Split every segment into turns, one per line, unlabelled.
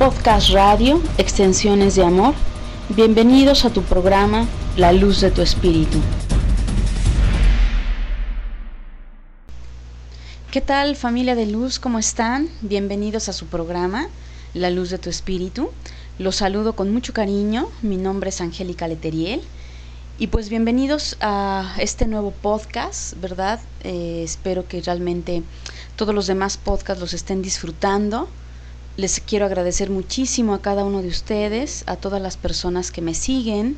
Podcast Radio, Extensiones de Amor. Bienvenidos a tu programa La Luz de tu Espíritu. ¿Qué tal, familia de luz? ¿Cómo están? Bienvenidos a su programa La Luz de tu Espíritu. Los saludo con mucho cariño. Mi nombre es Angélica Leteriel. Y pues bienvenidos a este nuevo podcast, ¿verdad? Espero que realmente todos los demás podcasts los estén disfrutando. Les quiero agradecer muchísimo a cada uno de ustedes, a todas las personas que me siguen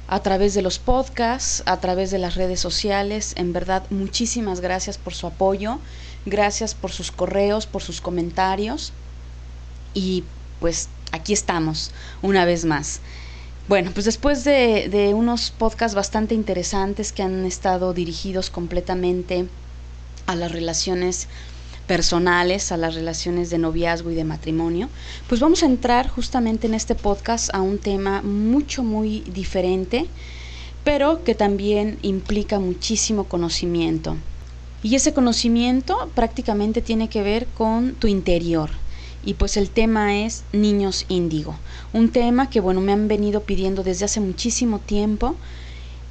a través de los podcasts, a través de las redes sociales. En verdad, muchísimas gracias por su apoyo, gracias por sus correos, por sus comentarios. Y pues aquí estamos una vez más. Bueno, pues después de unos podcasts bastante interesantes que han estado dirigidos completamente a las relaciones personales, a las relaciones de noviazgo y de matrimonio, pues vamos a entrar justamente en este podcast a un tema muy diferente, pero que también implica muchísimo conocimiento. Y ese conocimiento prácticamente tiene que ver con tu interior. Y pues el tema es niños índigo, un tema que me han venido pidiendo desde hace muchísimo tiempo,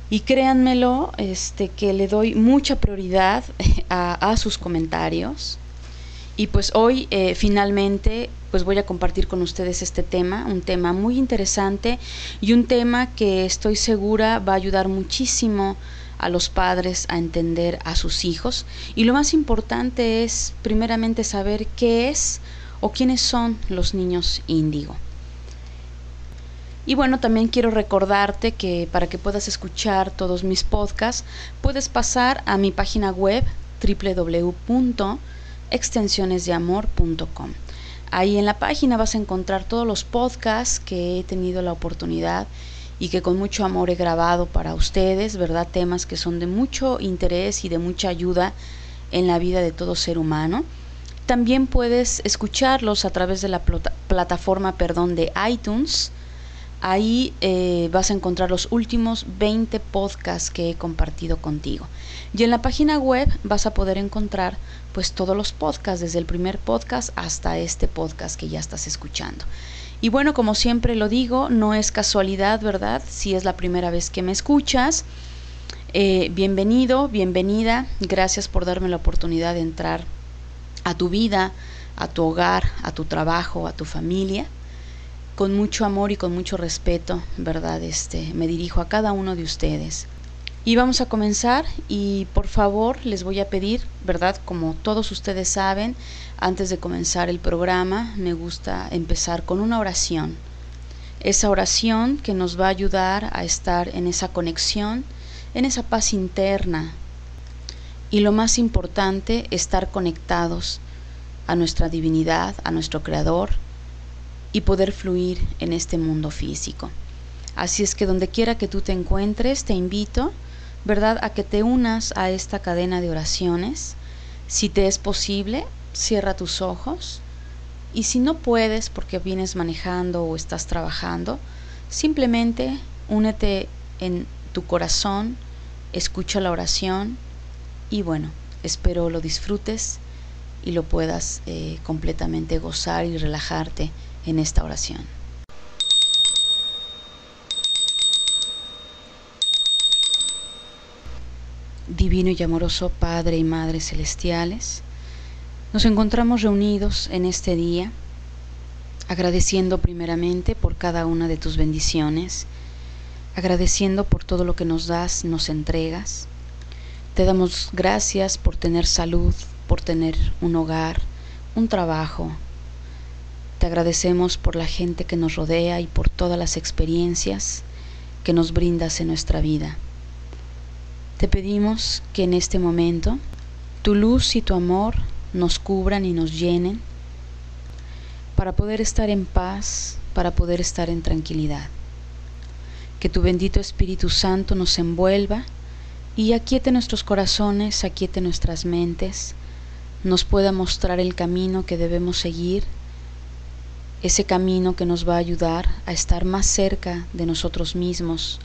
y créanmelo, que le doy mucha prioridad a sus comentarios. Y pues hoy finalmente pues voy a compartir con ustedes este tema, un tema muy interesante y un tema que estoy segura va a ayudar muchísimo a los padres a entender a sus hijos. Y lo más importante es primeramente saber qué es o quiénes son los niños índigo. Y bueno, también quiero recordarte que para que puedas escuchar todos mis podcasts, puedes pasar a mi página web www.extensionesdeamor.com. Ahí en la página vas a encontrar todos los podcasts que he tenido la oportunidad y que con mucho amor he grabado para ustedes, ¿verdad? Temas que son de mucho interés y de mucha ayuda en la vida de todo ser humano. También puedes escucharlos a través de la plataforma de iTunes. Ahí vas a encontrar los últimos 20 podcasts que he compartido contigo. Y en la página web vas a poder encontrar pues todos los podcasts, desde el primer podcast hasta este podcast que ya estás escuchando. Y bueno, como siempre lo digo, no es casualidad, ¿verdad? Si es la primera vez que me escuchas, bienvenido, bienvenida. Gracias por darme la oportunidad de entrar a tu vida, a tu hogar, a tu trabajo, a tu familia. Con mucho amor y con mucho respeto, ¿verdad? Me dirijo a cada uno de ustedes. Y vamos a comenzar, y por favor les voy a pedir, ¿verdad? Como todos ustedes saben, antes de comenzar el programa, me gusta empezar con una oración. Esa oración que nos va a ayudar a estar en esa conexión, en esa paz interna. Y lo más importante, estar conectados a nuestra divinidad, a nuestro Creador, y poder fluir en este mundo físico. Así es que donde quiera que tú te encuentres, te invito, ¿verdad?, a que te unas a esta cadena de oraciones. Si te es posible, cierra tus ojos, y si no puedes porque vienes manejando o estás trabajando, simplemente únete en tu corazón, escucha la oración, y bueno, espero lo disfrutes y lo puedas completamente gozar y relajarte en esta oración. Divino y amoroso Padre y Madre Celestiales, nos encontramos reunidos en este día, agradeciendo primeramente por cada una de tus bendiciones, agradeciendo por todo lo que nos das, nos entregas. Te damos gracias por tener salud, por tener un hogar, un trabajo. Te agradecemos por la gente que nos rodea y por todas las experiencias que nos brindas en nuestra vida. Te pedimos que en este momento tu luz y tu amor nos cubran y nos llenen para poder estar en paz, para poder estar en tranquilidad. Que tu bendito Espíritu Santo nos envuelva y aquiete nuestros corazones, aquiete nuestras mentes, nos pueda mostrar el camino que debemos seguir, ese camino que nos va a ayudar a estar más cerca de nosotros mismos,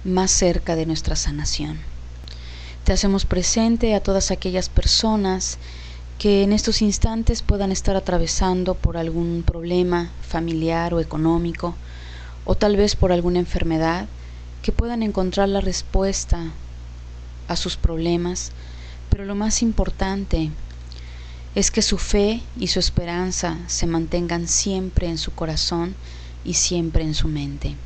más cerca de nuestra sanación. Te hacemos presente a todas aquellas personas que en estos instantes puedan estar atravesando por algún problema familiar o económico, o tal vez por alguna enfermedad, que puedan encontrar la respuesta a sus problemas, pero lo más importante es que su fe y su esperanza se mantengan siempre en su corazón y siempre en su mente.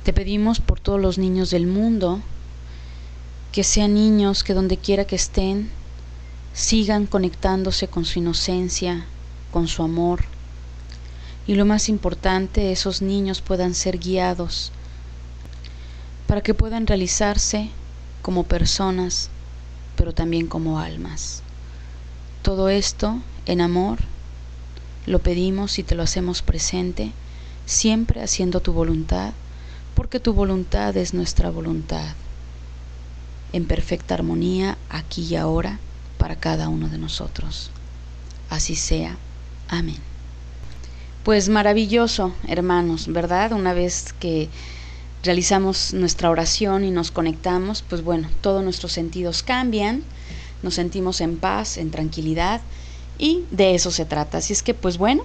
Te pedimos por todos los niños del mundo, que sean niños que donde quiera que estén, sigan conectándose con su inocencia, con su amor, y lo más importante, esos niños puedan ser guiados para que puedan realizarse como personas, pero también como almas. Todo esto en amor lo pedimos y te lo hacemos presente, siempre haciendo tu voluntad, porque tu voluntad es nuestra voluntad, en perfecta armonía aquí y ahora para cada uno de nosotros. Así sea. Amén. Pues maravilloso, hermanos, ¿verdad? Una vez que realizamos nuestra oración y nos conectamos, pues bueno, todos nuestros sentidos cambian, nos sentimos en paz, en tranquilidad, y de eso se trata. Así es que, pues bueno,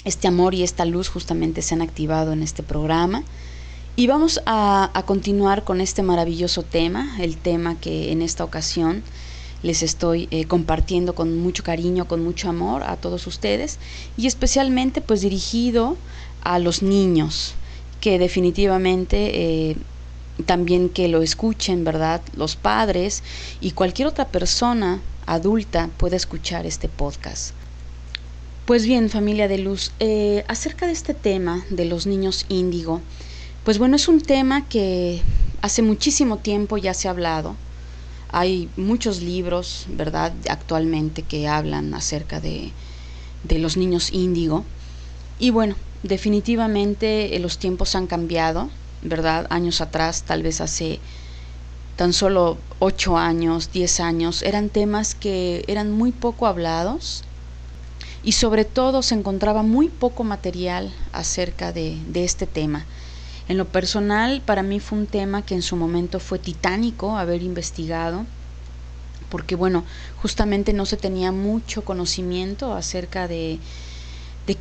este amor y esta luz justamente se han activado en este programa, y vamos a continuar con este maravilloso tema, el tema que en esta ocasión les estoy compartiendo con mucho cariño, con mucho amor a todos ustedes, y especialmente pues dirigido a los niños, que definitivamente también que lo escuchen, ¿verdad? Los padres y cualquier otra persona adulta puede escuchar este podcast. Pues bien, familia de luz, acerca de este tema de los niños índigo, pues bueno, es un tema que hace muchísimo tiempo ya se ha hablado. Hay muchos libros, ¿verdad?, actualmente que hablan acerca de los niños índigo. Y bueno, definitivamente los tiempos han cambiado, ¿verdad? Años atrás, tal vez hace tan solo 8 años, 10 años, eran temas que eran muy poco hablados, y sobre todo se encontraba muy poco material acerca de este tema. En lo personal, para mí fue un tema que en su momento fue titánico haber investigado, porque bueno, justamente no se tenía mucho conocimiento acerca de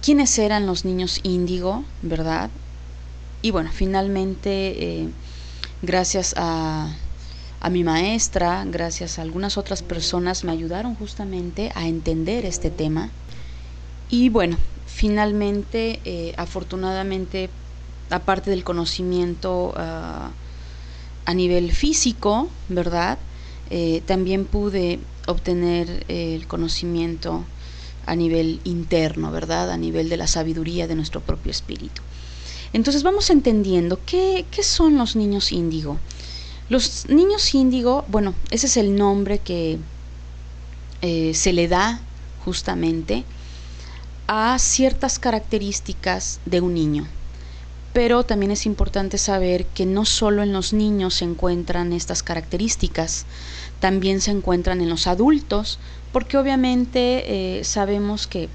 quiénes eran los niños índigo, ¿verdad? Y bueno, finalmente, gracias a mi maestra, gracias a algunas otras personas, me ayudaron justamente a entender este tema. Y bueno, finalmente, afortunadamente, aparte del conocimiento a nivel físico, ¿verdad? También pude obtener el conocimiento a nivel interno, ¿verdad? A nivel de la sabiduría de nuestro propio espíritu. Entonces vamos entendiendo qué son los niños índigo. Los niños índigo, bueno, ese es el nombre que se le da justamente a ciertas características de un niño. Pero también es importante saber que no solo en los niños se encuentran estas características, también se encuentran en los adultos, porque obviamente sabemos que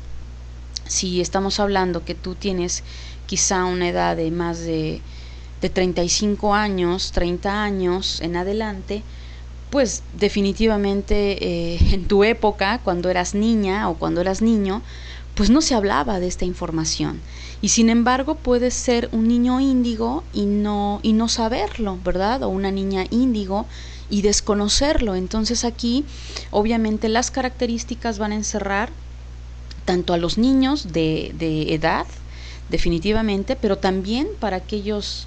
si estamos hablando que tú tienes quizá una edad de más de 35 años, 30 años en adelante, pues definitivamente en tu época, cuando eras niña o cuando eras niño, pues no se hablaba de esta información. Y sin embargo puedes ser un niño índigo y no saberlo, ¿verdad? O una niña índigo y desconocerlo. Entonces aquí obviamente las características van a encerrar tanto a los niños de edad, definitivamente, pero también para aquellos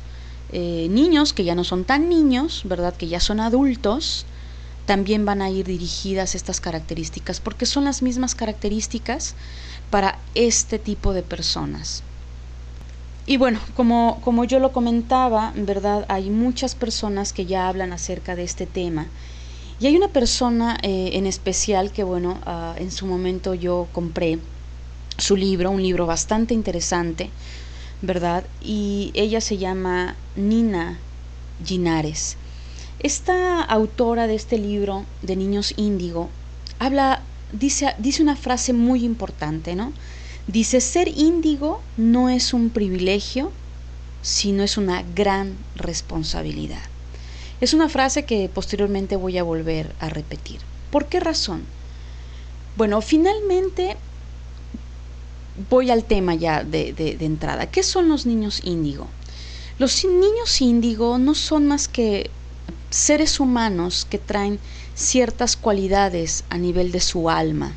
niños que ya no son tan niños, ¿verdad? Que ya son adultos, también van a ir dirigidas estas características, porque son las mismas características para este tipo de personas. Y bueno, como yo lo comentaba, ¿verdad? Hay muchas personas que ya hablan acerca de este tema. Y hay una persona en especial que, bueno, en su momento yo compré su libro, un libro bastante interesante, ¿verdad? Y ella se llama Nina Ginares. Esta autora de este libro de niños índigo dice una frase muy importante, ¿no? Dice: ser índigo no es un privilegio, sino es una gran responsabilidad. Es una frase que posteriormente voy a volver a repetir. ¿Por qué razón? Bueno, finalmente voy al tema ya de entrada. ¿Qué son los niños índigo? Los niños índigo no son más que seres humanos que traen ciertas cualidades a nivel de su alma,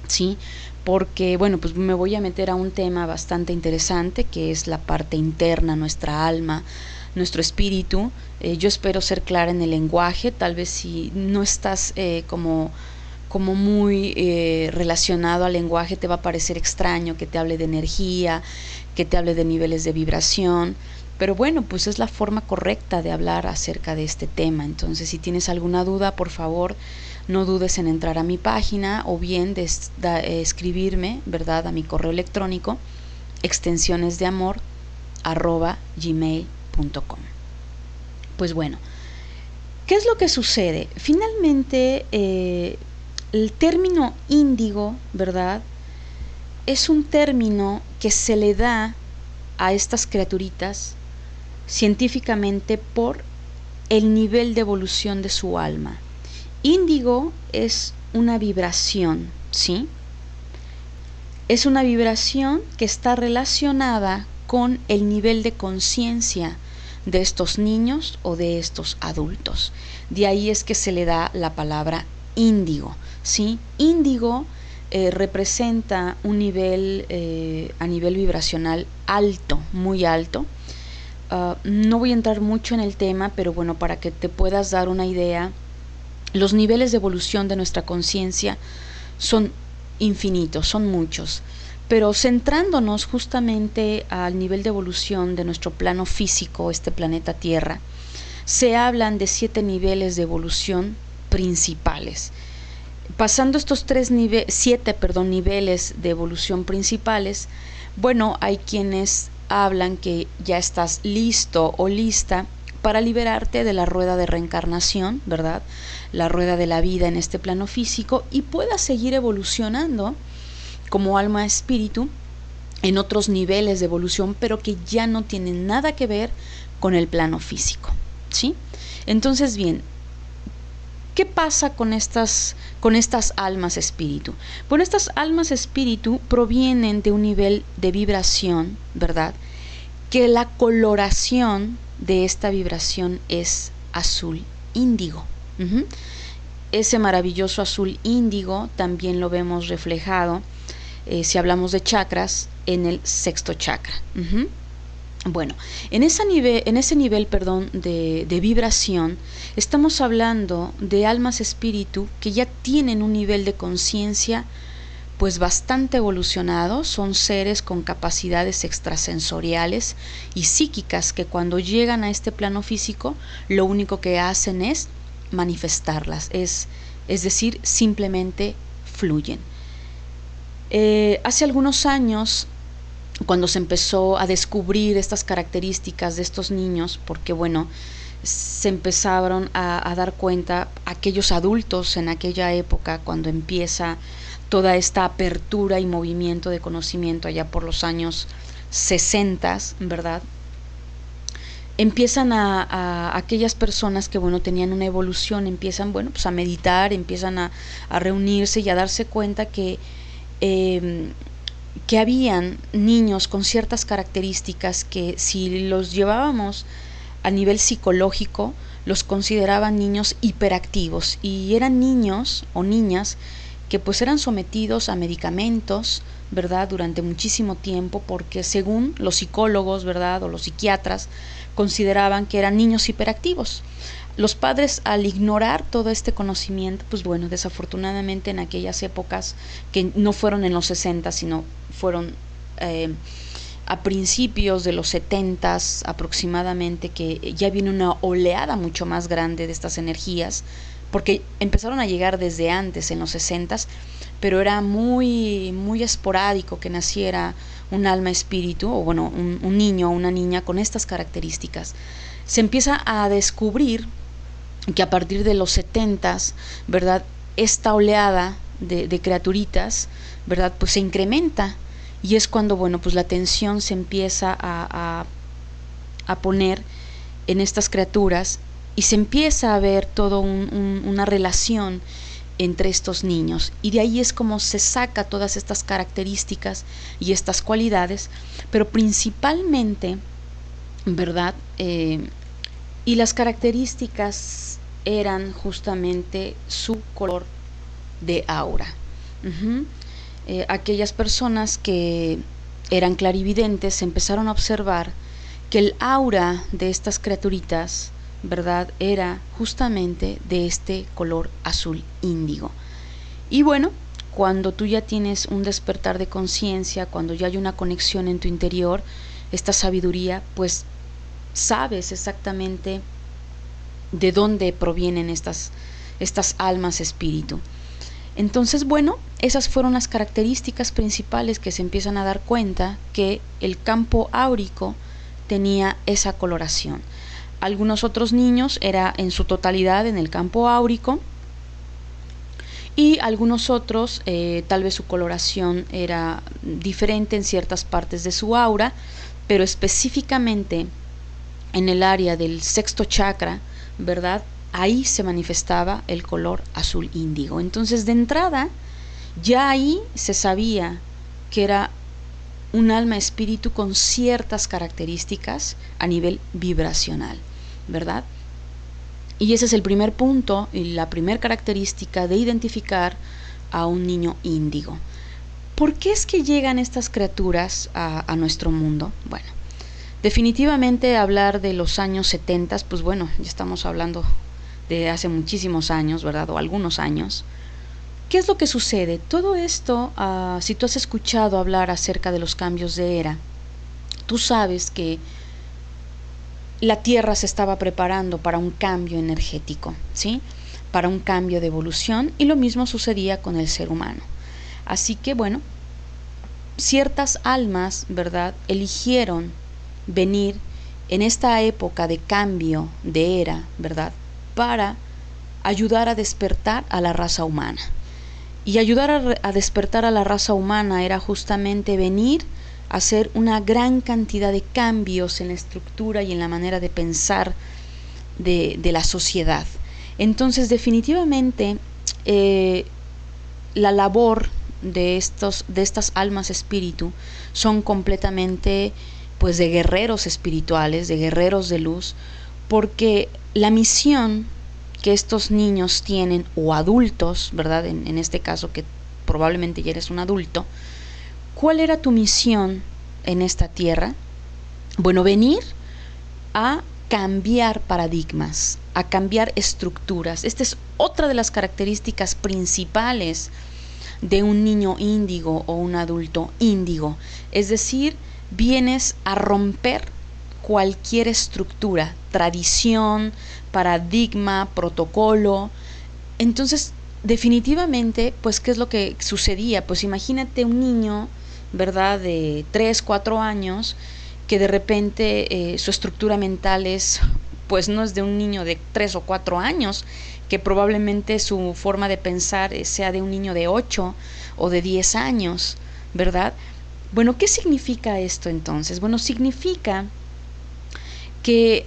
¿sí? Porque, bueno, pues me voy a meter a un tema bastante interesante, que es la parte interna, nuestra alma, nuestro espíritu. Yo espero ser clara en el lenguaje, tal vez si no estás como muy relacionado al lenguaje, te va a parecer extraño que te hable de energía, que te hable de niveles de vibración, pero bueno, pues es la forma correcta de hablar acerca de este tema. Entonces, si tienes alguna duda, por favor, no dudes en entrar a mi página o bien de escribirme, ¿verdad?, a mi correo electrónico extensionesdeamor@gmail.com. Pues bueno, ¿qué es lo que sucede? Finalmente, el término índigo, ¿verdad?, es un término que se le da a estas criaturitas científicamente por el nivel de evolución de su alma. Índigo es una vibración, ¿sí? Es una vibración que está relacionada con el nivel de conciencia de estos niños o de estos adultos. De ahí es que se le da la palabra índigo, ¿sí? Índigo representa un nivel a nivel vibracional alto, muy alto. No voy a entrar mucho en el tema, pero bueno, para que te puedas dar una idea, los niveles de evolución de nuestra conciencia son infinitos, son muchos, pero centrándonos justamente al nivel de evolución de nuestro plano físico, este planeta Tierra, se hablan de 7 niveles de evolución principales. Pasando estos 7 niveles de evolución principales, bueno, hay quienes hablan que ya estás listo o lista para liberarte de la rueda de reencarnación, ¿verdad?, la rueda de la vida en este plano físico, y puedas seguir evolucionando como alma espíritu en otros niveles de evolución, pero que ya no tienen nada que ver con el plano físico, ¿sí? Entonces, bien, ¿qué pasa con estas almas espíritu? Bueno, estas almas espíritu provienen de un nivel de vibración, ¿verdad?, que la coloración de esta vibración es azul índigo. Ese maravilloso azul índigo también lo vemos reflejado, si hablamos de chakras, en el 6º chakra. Bueno, en ese nivel de vibración, estamos hablando de almas espíritu que ya tienen un nivel de conciencia pues bastante evolucionado. Son seres con capacidades extrasensoriales y psíquicas que cuando llegan a este plano físico, lo único que hacen es manifestarlas, es decir, simplemente fluyen. Hace algunos años, cuando se empezó a descubrir estas características de estos niños, porque bueno, se empezaron a dar cuenta aquellos adultos en aquella época, cuando empieza toda esta apertura y movimiento de conocimiento allá por los años 60, ¿verdad? Empiezan a aquellas personas que bueno, tenían una evolución, empiezan bueno, pues a meditar, empiezan a reunirse y a darse cuenta que habían niños con ciertas características que si los llevábamos a nivel psicológico, los consideraban niños hiperactivos, y eran niños o niñas que pues eran sometidos a medicamentos, ¿verdad?, durante muchísimo tiempo, porque según los psicólogos, ¿verdad?, o los psiquiatras, consideraban que eran niños hiperactivos. Los padres, al ignorar todo este conocimiento, pues bueno, desafortunadamente en aquellas épocas, que no fueron en los 60, sino fueron a principios de los 70 aproximadamente, que ya viene una oleada mucho más grande de estas energías, porque empezaron a llegar desde antes, en los 60, pero era muy, muy esporádico que naciera un alma espíritu, o bueno, un niño o una niña con estas características. Se empieza a descubrir que a partir de los 70, ¿verdad?, esta oleada de criaturitas, ¿verdad?, pues se incrementa, y es cuando, bueno, pues la atención se empieza a poner en estas criaturas, y se empieza a ver toda una relación entre estos niños, y de ahí es como se saca todas estas características y estas cualidades, pero principalmente, ¿verdad? Y las características eran justamente su color de aura. Aquellas personas que eran clarividentes empezaron a observar que el aura de estas criaturitas, ¿verdad?, era justamente de este color azul índigo. Y bueno, cuando tú ya tienes un despertar de conciencia, cuando ya hay una conexión en tu interior, esta sabiduría, pues sabes exactamente de dónde provienen estas almas espíritu. Entonces, bueno, esas fueron las características principales que se empiezan a dar cuenta que el campo áurico tenía esa coloración. Algunos otros niños era en su totalidad en el campo áurico, y algunos otros tal vez su coloración era diferente en ciertas partes de su aura, pero específicamente en el área del sexto chakra, ¿verdad?, ahí se manifestaba el color azul índigo. Entonces, de entrada, ya ahí se sabía que era un alma espíritu con ciertas características a nivel vibracional, ¿verdad? Y ese es el primer punto y la primera característica de identificar a un niño índigo. ¿Por qué es que llegan estas criaturas a nuestro mundo? Bueno, definitivamente hablar de los años 70, pues bueno, ya estamos hablando de hace muchísimos años, ¿verdad? O algunos años. ¿Qué es lo que sucede? Todo esto, si tú has escuchado hablar acerca de los cambios de era, tú sabes que la Tierra se estaba preparando para un cambio energético, ¿sí?, para un cambio de evolución, y lo mismo sucedía con el ser humano. Así que, bueno, ciertas almas, ¿verdad?, eligieron venir en esta época de cambio de era, ¿verdad?, para ayudar a despertar a la raza humana. Y ayudar a despertar a la raza humana era justamente venir a hacer una gran cantidad de cambios en la estructura y en la manera de pensar de la sociedad. Entonces, definitivamente, la labor de estas almas espíritu son completamente, pues, de guerreros espirituales, de guerreros de luz, porque la misión que estos niños tienen, o adultos, ¿verdad?, en este caso que probablemente ya eres un adulto, ¿cuál era tu misión en esta tierra? Bueno, venir a cambiar paradigmas, a cambiar estructuras. Esta es otra de las características principales de un niño índigo o un adulto índigo, es decir, vienes a romper cualquier estructura, tradición, paradigma, protocolo. Entonces, definitivamente, pues, ¿qué es lo que sucedía? Pues imagínate un niño, ¿verdad?, de 3, 4 años, que de repente su estructura mental pues no es de un niño de 3 o 4 años, que probablemente su forma de pensar sea de un niño de 8 o de 10 años, ¿verdad? Bueno, ¿qué significa esto entonces? Bueno, significa que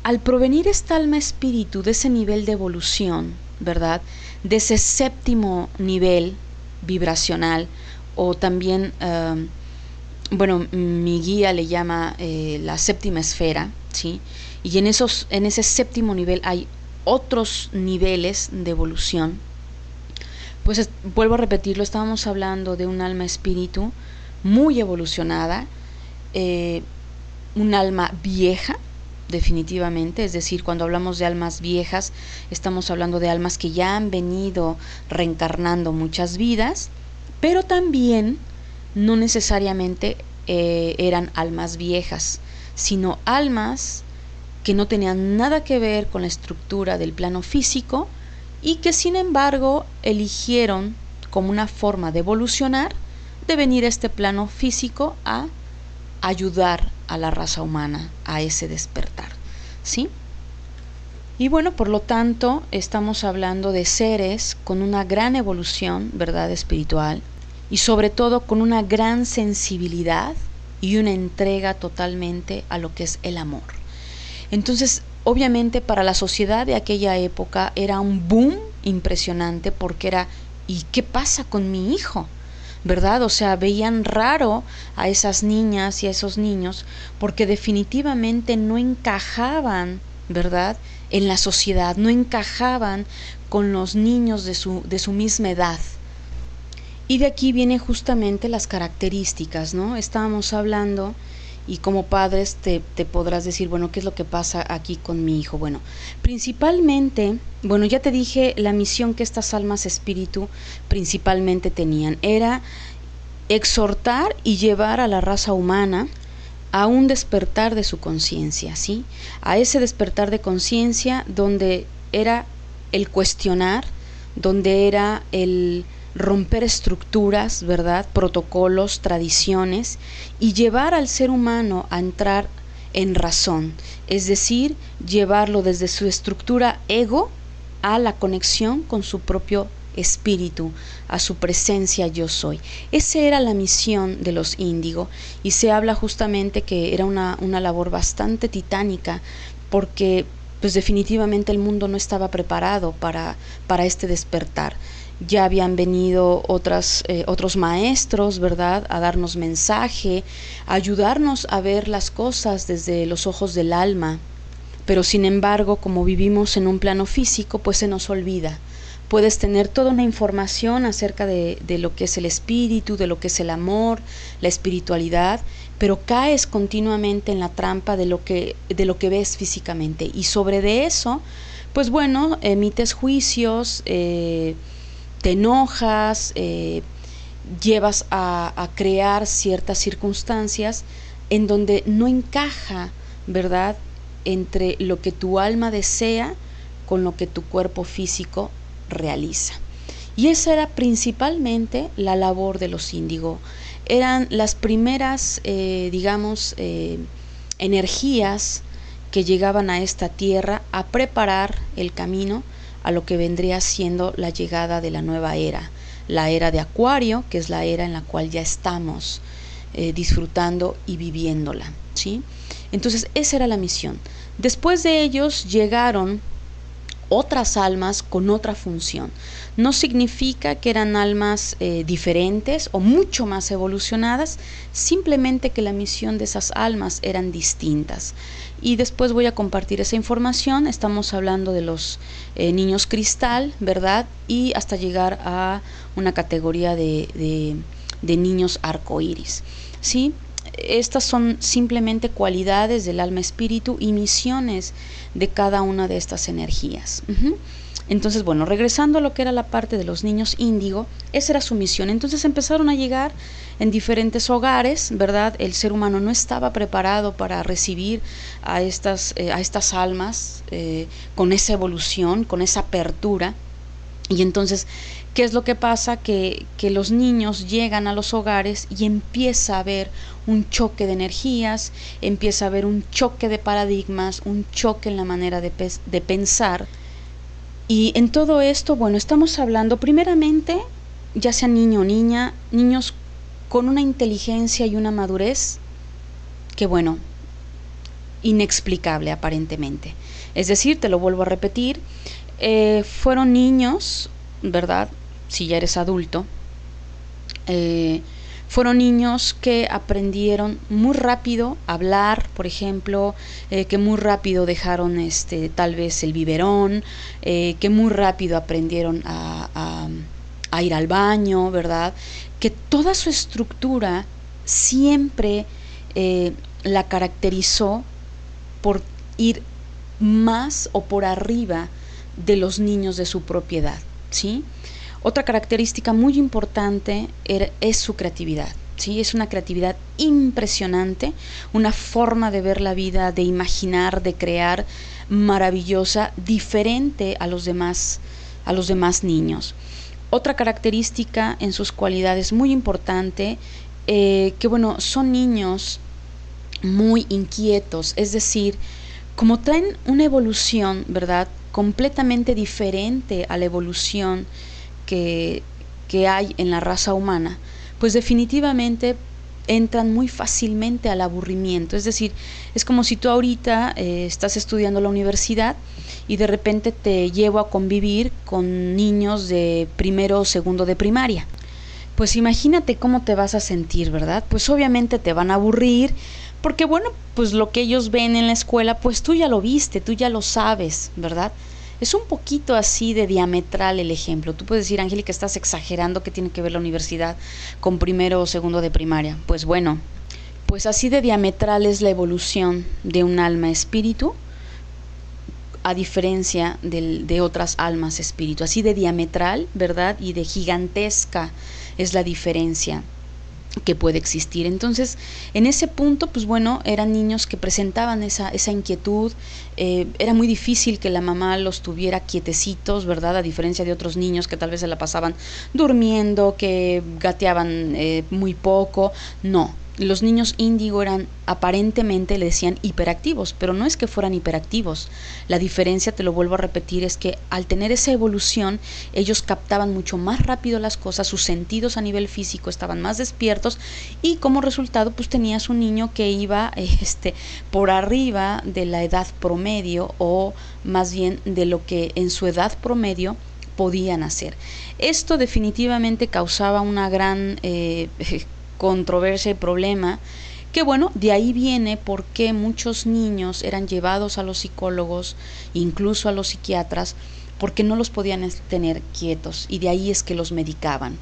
al provenir esta alma espíritu de ese nivel de evolución, ¿verdad?, de ese séptimo nivel vibracional, o también, bueno, mi guía le llama la séptima esfera, ¿sí? Y en ese séptimo nivel hay otros niveles de evolución. Pues vuelvo a repetirlo, estábamos hablando de un alma espíritu muy evolucionada, un alma vieja, definitivamente, es decir, cuando hablamos de almas viejas, estamos hablando de almas que ya han venido reencarnando muchas vidas, pero también no necesariamente eran almas viejas, sino almas que no tenían nada que ver con la estructura del plano físico y que sin embargo eligieron como una forma de evolucionar, de venir a este plano físico a ayudar a la raza humana a ese despertar, ¿sí? Y bueno, por lo tanto, estamos hablando de seres con una gran evolución, ¿verdad?, espiritual, y sobre todo con una gran sensibilidad y una entrega totalmente a lo que es el amor. Entonces, obviamente para la sociedad de aquella época era un boom impresionante porque era, ¿y qué pasa con mi hijo? ¿Verdad? O sea, veían raro a esas niñas y a esos niños porque definitivamente no encajaban, ¿verdad?, en la sociedad, no encajaban con los niños de su misma edad. Y de aquí vienen justamente las características, ¿no? Estábamos hablando y como padres te podrás decir, bueno, ¿qué es lo que pasa aquí con mi hijo? Bueno, principalmente, bueno, ya te dije la misión que estas almas espíritu principalmente tenían, era exhortar y llevar a la raza humana a un despertar de su conciencia, ¿sí? A ese despertar de conciencia donde era el cuestionar, donde era el romper estructuras, ¿verdad?, protocolos, tradiciones, y llevar al ser humano a entrar en razón, es decir, llevarlo desde su estructura ego a la conexión con su propio espíritu, a su presencia yo soy. Esa era la misión de los índigo, y se habla justamente que era una labor bastante titánica, porque pues definitivamente el mundo no estaba preparado para este despertar. Ya habían venido otros maestros, ¿verdad?, a darnos mensaje, a ayudarnos a ver las cosas desde los ojos del alma. Pero sin embargo, como vivimos en un plano físico, pues se nos olvida. Puedes tener toda una información acerca de lo que es el espíritu, de lo que es el amor, la espiritualidad, pero caes continuamente en la trampa de lo que ves físicamente. Y sobre de eso, pues bueno, emites juicios, te enojas, llevas a crear ciertas circunstancias en donde no encaja, ¿verdad?, entre lo que tu alma desea con lo que tu cuerpo físico realiza. Y esa era principalmente la labor de los índigo. Eran las primeras, energías que llegaban a esta tierra a preparar el camino a lo que vendría siendo la llegada de la nueva era, la era de Acuario, que es la era en la cual ya estamos disfrutando y viviéndola, ¿sí? Entonces esa era la misión. Después de ellos llegaron otras almas con otra función. No significa que eran almas diferentes o mucho más evolucionadas, simplemente que la misión de esas almas eran distintas. Y después voy a compartir esa información. Estamos hablando de los niños cristal, ¿verdad?, y hasta llegar a una categoría de niños arcoíris, ¿sí? Estas son simplemente cualidades del alma espíritu y misiones de cada una de estas energías. Entonces, bueno, regresando a lo que era la parte de los niños índigo, esa era su misión. Entonces empezaron a llegar en diferentes hogares, ¿verdad? El ser humano no estaba preparado para recibir a estas almas con esa evolución, con esa apertura. Y entonces, ¿qué es lo que pasa? Que los niños llegan a los hogares y empieza a haber un choque de energías, empieza a haber un choque de paradigmas, un choque en la manera de pensar. Y en todo esto, bueno, estamos hablando primeramente, ya sea niño o niña, niños con una inteligencia y una madurez que, bueno, inexplicable aparentemente. Es decir, te lo vuelvo a repetir, fueron niños, ¿verdad?, si ya eres adulto, fueron niños que aprendieron muy rápido a hablar, por ejemplo, que muy rápido dejaron tal vez el biberón, que muy rápido aprendieron a ir al baño, ¿verdad?, que toda su estructura siempre la caracterizó por ir más o por arriba de los niños de su propiedad, ¿sí? Otra característica muy importante es su creatividad, ¿sí? Es una creatividad impresionante, una forma de ver la vida, de imaginar, de crear maravillosa, diferente a los demás niños. Otra característica en sus cualidades muy importante, que bueno, son niños muy inquietos, es decir, como traen una evolución, ¿verdad?, completamente diferente a la evolución que hay en la raza humana, pues definitivamente entran muy fácilmente al aburrimiento. Es decir, es como si tú ahorita estás estudiando la universidad y de repente te llevo a convivir con niños de primero o segundo de primaria. Pues imagínate cómo te vas a sentir, ¿verdad? Pues obviamente te van a aburrir, porque bueno, pues lo que ellos ven en la escuela, pues tú ya lo viste, tú ya lo sabes, ¿verdad? Es un poquito así de diametral el ejemplo. Tú puedes decir, Angélica, estás exagerando, ¿qué tiene que ver la universidad con primero o segundo de primaria? Pues bueno, pues así de diametral es la evolución de un alma espíritu, a diferencia de otras almas espíritu. Así de diametral, ¿verdad? Y de gigantesca es la diferencia que puede existir. Entonces, en ese punto, pues bueno, eran niños que presentaban esa inquietud. Era muy difícil que la mamá los tuviera quietecitos, ¿verdad? A diferencia de otros niños que tal vez se la pasaban durmiendo, que gateaban muy poco. No, los niños índigo eran, aparentemente le decían hiperactivos, pero no es que fueran hiperactivos. La diferencia, te lo vuelvo a repetir, es que al tener esa evolución, ellos captaban mucho más rápido las cosas, sus sentidos a nivel físico estaban más despiertos, y como resultado pues tenías un niño que iba por arriba de la edad promedio, o más bien de lo que en su edad promedio podían hacer. Esto definitivamente causaba una gran controversia y problema, que bueno, de ahí viene por qué muchos niños eran llevados a los psicólogos, incluso a los psiquiatras, porque no los podían tener quietos, y de ahí es que los medicaban.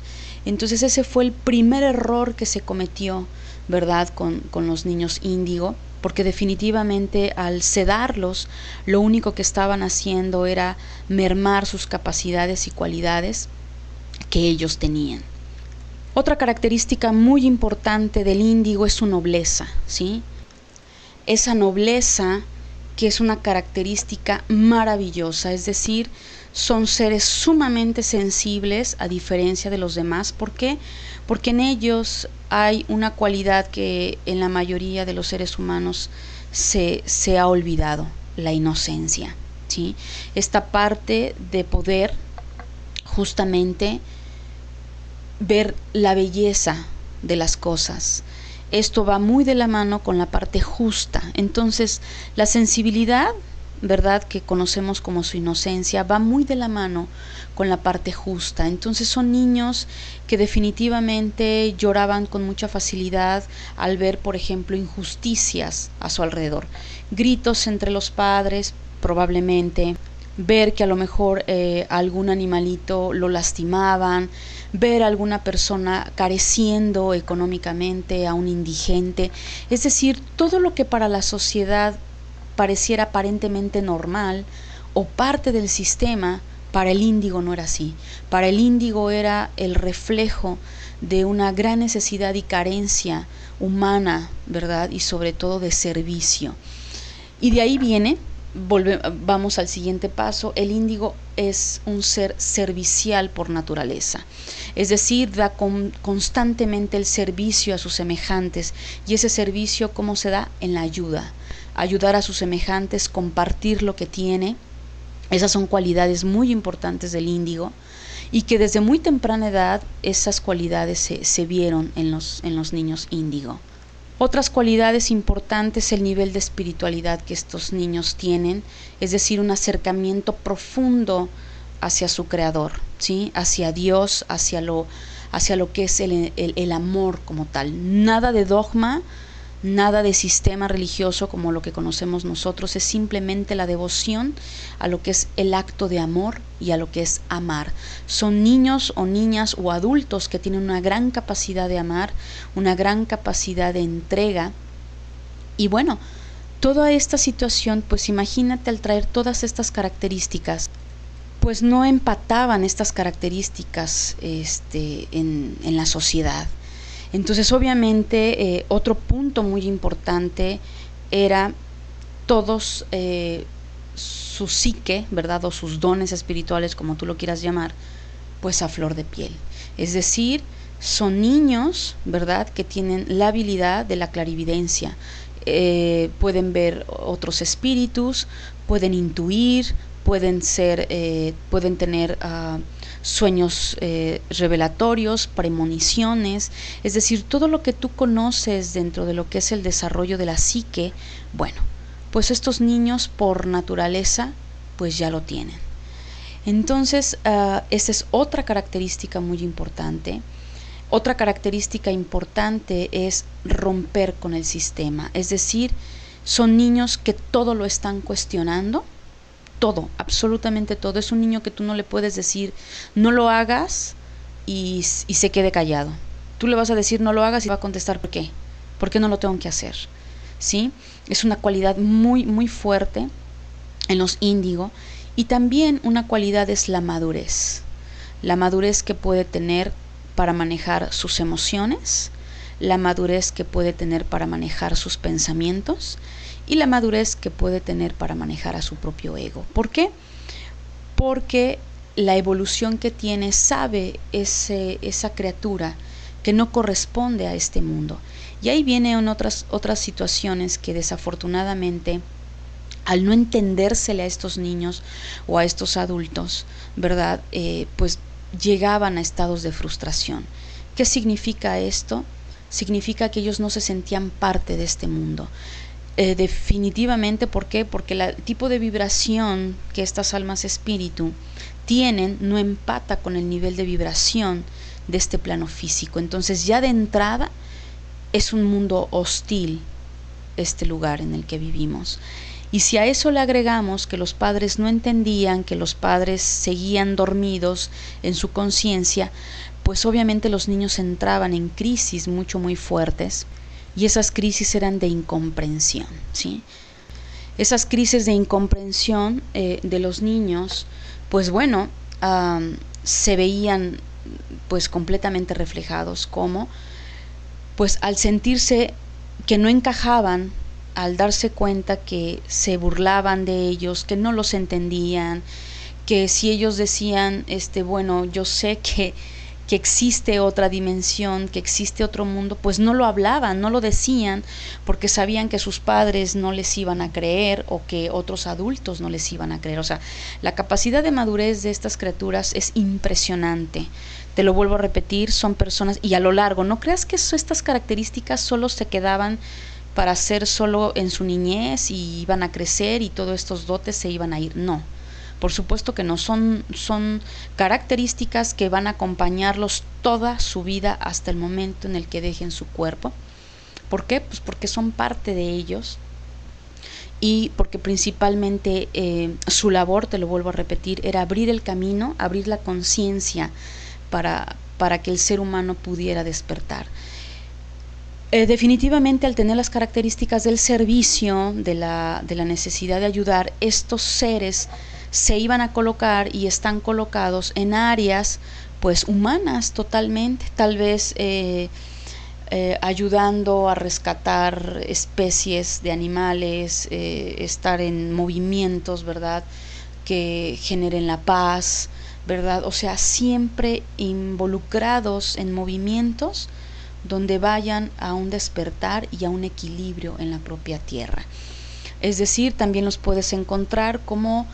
Entonces ese fue el primer error que se cometió, ¿verdad?, con los niños índigo, porque definitivamente al sedarlos, lo único que estaban haciendo era mermar sus capacidades y cualidades que ellos tenían. Otra característica muy importante del índigo es su nobleza, ¿sí? Esa nobleza que es una característica maravillosa, es decir, son seres sumamente sensibles a diferencia de los demás. ¿Por qué? Porque en ellos hay una cualidad que en la mayoría de los seres humanos se ha olvidado, la inocencia, ¿sí? Esta parte de poder justamente ver la belleza de las cosas. Esto va muy de la mano con la parte justa. Entonces, la sensibilidad, ¿verdad?, que conocemos como su inocencia, va muy de la mano con la parte justa. Entonces son niños que definitivamente lloraban con mucha facilidad al ver, por ejemplo, injusticias a su alrededor. Gritos entre los padres, probablemente. Ver que a lo mejor algún animalito lo lastimaban, ver a alguna persona careciendo económicamente, a un indigente. Es decir, todo lo que para la sociedad pareciera aparentemente normal o parte del sistema, para el índigo no era así. Para el índigo era el reflejo de una gran necesidad y carencia humana, ¿verdad? Y sobre todo de servicio. Y de ahí viene, vamos al siguiente paso, el índigo es un ser servicial por naturaleza, es decir, da constantemente el servicio a sus semejantes. Y ese servicio, ¿cómo se da? En la ayuda, ayudar a sus semejantes, compartir lo que tiene. Esas son cualidades muy importantes del índigo, y que desde muy temprana edad esas cualidades se vieron en los niños índigo. Otras cualidades importantes, el nivel de espiritualidad que estos niños tienen, es decir, un acercamiento profundo hacia su creador, ¿sí?, hacia Dios, hacia lo que es el amor como tal. Nada de dogma, nada de sistema religioso como lo que conocemos nosotros, es simplemente la devoción a lo que es el acto de amor y a lo que es amar. Son niños o niñas o adultos que tienen una gran capacidad de amar, una gran capacidad de entrega. Y bueno, toda esta situación, pues imagínate, al traer todas estas características, pues no empataban estas características en la sociedad. Entonces, obviamente, otro punto muy importante era todos su psique, ¿verdad?, o sus dones espirituales, como tú lo quieras llamar, pues a flor de piel. Es decir, son niños, ¿verdad?, que tienen la habilidad de la clarividencia. Pueden ver otros espíritus, pueden intuir, pueden tener sueños revelatorios, premoniciones, es decir, todo lo que tú conoces dentro de lo que es el desarrollo de la psique, bueno, pues estos niños por naturaleza pues ya lo tienen. Entonces, esa es otra característica muy importante. Otra característica importante es romper con el sistema, es decir, son niños que todo lo están cuestionando, todo, absolutamente todo. Es un niño que tú no le puedes decir no lo hagas y se quede callado. Tú le vas a decir no lo hagas y va a contestar ¿por qué? ¿Por qué no lo tengo que hacer? ¿Sí? Es una cualidad muy, muy fuerte en los índigo. Y también una cualidad es la madurez que puede tener para manejar sus emociones, la madurez que puede tener para manejar sus pensamientos y la madurez que puede tener para manejar a su propio ego. ¿Por qué? Porque la evolución que tiene sabe esa criatura que no corresponde a este mundo. Y ahí vienen otras situaciones que desafortunadamente, al no entendérsele a estos niños o a estos adultos, ¿verdad? Pues llegaban a estados de frustración. ¿Qué significa esto? Significa que ellos no se sentían parte de este mundo. Definitivamente, ¿por qué? Porque el tipo de vibración que estas almas espíritu tienen no empata con el nivel de vibración de este plano físico. Entonces ya de entrada es un mundo hostil este lugar en el que vivimos. Y si a eso le agregamos que los padres no entendían, que los padres seguían dormidos en su conciencia, pues obviamente los niños entraban en crisis muy fuertes, y esas crisis eran de incomprensión, ¿sí? Esas crisis de incomprensión de los niños, pues bueno, se veían pues completamente reflejados como, pues al sentirse que no encajaban, al darse cuenta que se burlaban de ellos, que no los entendían, que si ellos decían, bueno, yo sé que existe otra dimensión, que existe otro mundo, pues no lo hablaban, no lo decían, porque sabían que sus padres no les iban a creer o que otros adultos no les iban a creer. O sea, la capacidad de madurez de estas criaturas es impresionante. Te lo vuelvo a repetir, son personas, y a lo largo, no creas que estas características solo se quedaban para ser solo en su niñez y iban a crecer y todos estos dotes se iban a ir. No, por supuesto que no, son características que van a acompañarlos toda su vida hasta el momento en el que dejen su cuerpo. ¿Por qué? Pues porque son parte de ellos y porque principalmente su labor, te lo vuelvo a repetir, era abrir el camino, abrir la conciencia para que el ser humano pudiera despertar. Definitivamente, al tener las características del servicio, de la necesidad de ayudar, estos seres se iban a colocar y están colocados en áreas pues humanas totalmente, tal vez ayudando a rescatar especies de animales, estar en movimientos, ¿verdad?, que generen la paz, ¿verdad? O sea, siempre involucrados en movimientos donde vayan a un despertar y a un equilibrio en la propia tierra. Es decir, también los puedes encontrar como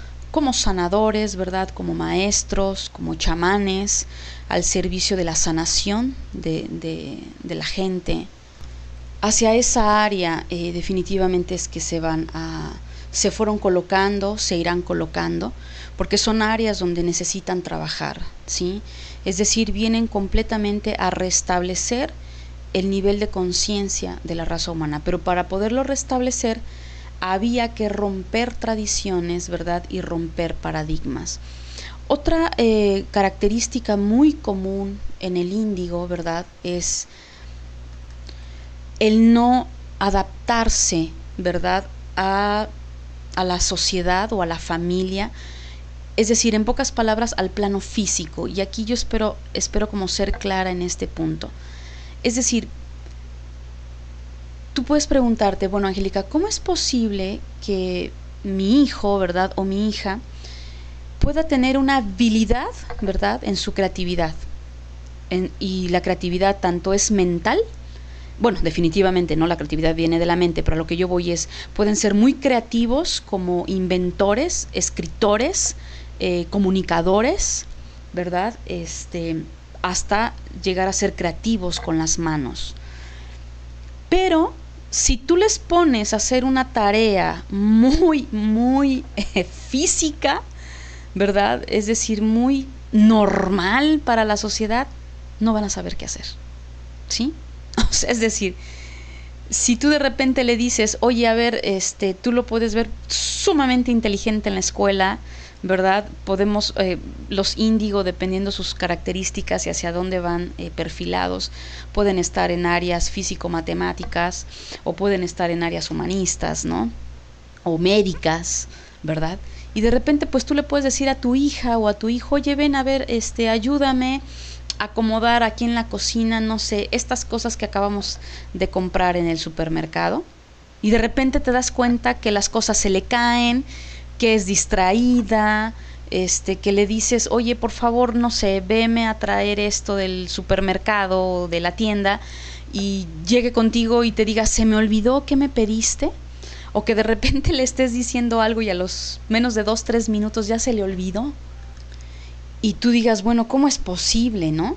sanadores, ¿verdad?, como maestros, como chamanes, al servicio de la sanación de la gente. Hacia esa área definitivamente es que se fueron colocando, se irán colocando, porque son áreas donde necesitan trabajar, ¿sí? Es decir, vienen completamente a restablecer el nivel de conciencia de la raza humana, pero para poderlo restablecer había que romper tradiciones, ¿verdad?, y romper paradigmas. Otra característica muy común en el índigo, ¿verdad?, es el no adaptarse, ¿verdad?, a la sociedad o a la familia, es decir, en pocas palabras, al plano físico. Y aquí yo espero como ser clara en este punto. Es decir, tú puedes preguntarte, bueno, Angélica, ¿cómo es posible que mi hijo, ¿verdad?, o mi hija pueda tener una habilidad, ¿verdad?, en su creatividad? Y la creatividad tanto es mental, bueno, definitivamente no, la creatividad viene de la mente, pero a lo que yo voy es, pueden ser muy creativos como inventores, escritores, comunicadores, ¿verdad? Hasta llegar a ser creativos con las manos. Pero si tú les pones a hacer una tarea muy, muy física, ¿verdad? Es decir, muy normal para la sociedad, no van a saber qué hacer, ¿sí? O sea, es decir, si tú de repente le dices, oye, a ver, tú lo puedes ver sumamente inteligente en la escuela, ¿verdad? Podemos, los índigo, dependiendo sus características y hacia dónde van perfilados, pueden estar en áreas físico-matemáticas o pueden estar en áreas humanistas, ¿no? O médicas, ¿verdad? Y de repente, pues tú le puedes decir a tu hija o a tu hijo, oye, ven a ver, ayúdame a acomodar aquí en la cocina, no sé, estas cosas que acabamos de comprar en el supermercado. Y de repente te das cuenta que las cosas se le caen, que es distraída, que le dices, oye, por favor, no sé, veme a traer esto del supermercado o de la tienda, y llegue contigo y te diga, se me olvidó, ¿qué me pediste? O que de repente le estés diciendo algo y a los menos de 2-3 minutos ya se le olvidó. Y tú digas, bueno, ¿cómo es posible, no?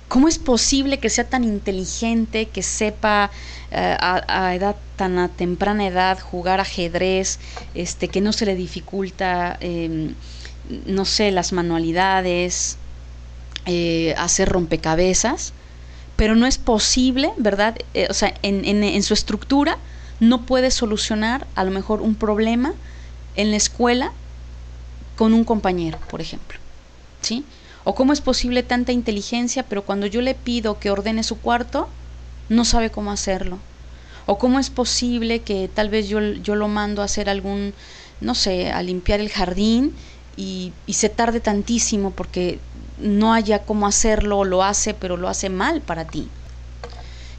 ¿Cómo es posible que sea tan inteligente, que sepa a temprana edad jugar ajedrez, que no se le dificulta, no sé, las manualidades, hacer rompecabezas? Pero no es posible, ¿verdad? O sea, en su estructura no puede solucionar a lo mejor un problema en la escuela con un compañero, por ejemplo, ¿sí? O cómo es posible tanta inteligencia, pero cuando yo le pido que ordene su cuarto, no sabe cómo hacerlo. O cómo es posible que tal vez yo lo mando a hacer algún, no sé, a limpiar el jardín y se tarde tantísimo porque no haya cómo hacerlo, o lo hace, pero lo hace mal para ti,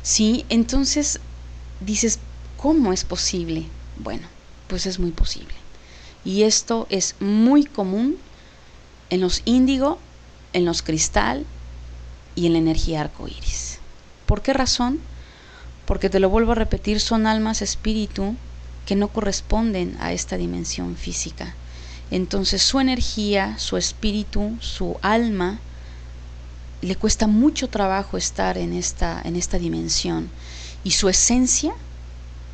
¿sí? Entonces dices, ¿cómo es posible? Bueno, pues es muy posible. Y esto es muy común en los índigo, en los cristal y en la energía arcoíris. ¿Por qué razón? Porque te lo vuelvo a repetir, son almas espíritu que no corresponden a esta dimensión física. Entonces su energía, su espíritu, su alma, le cuesta mucho trabajo estar en esta dimensión, y su esencia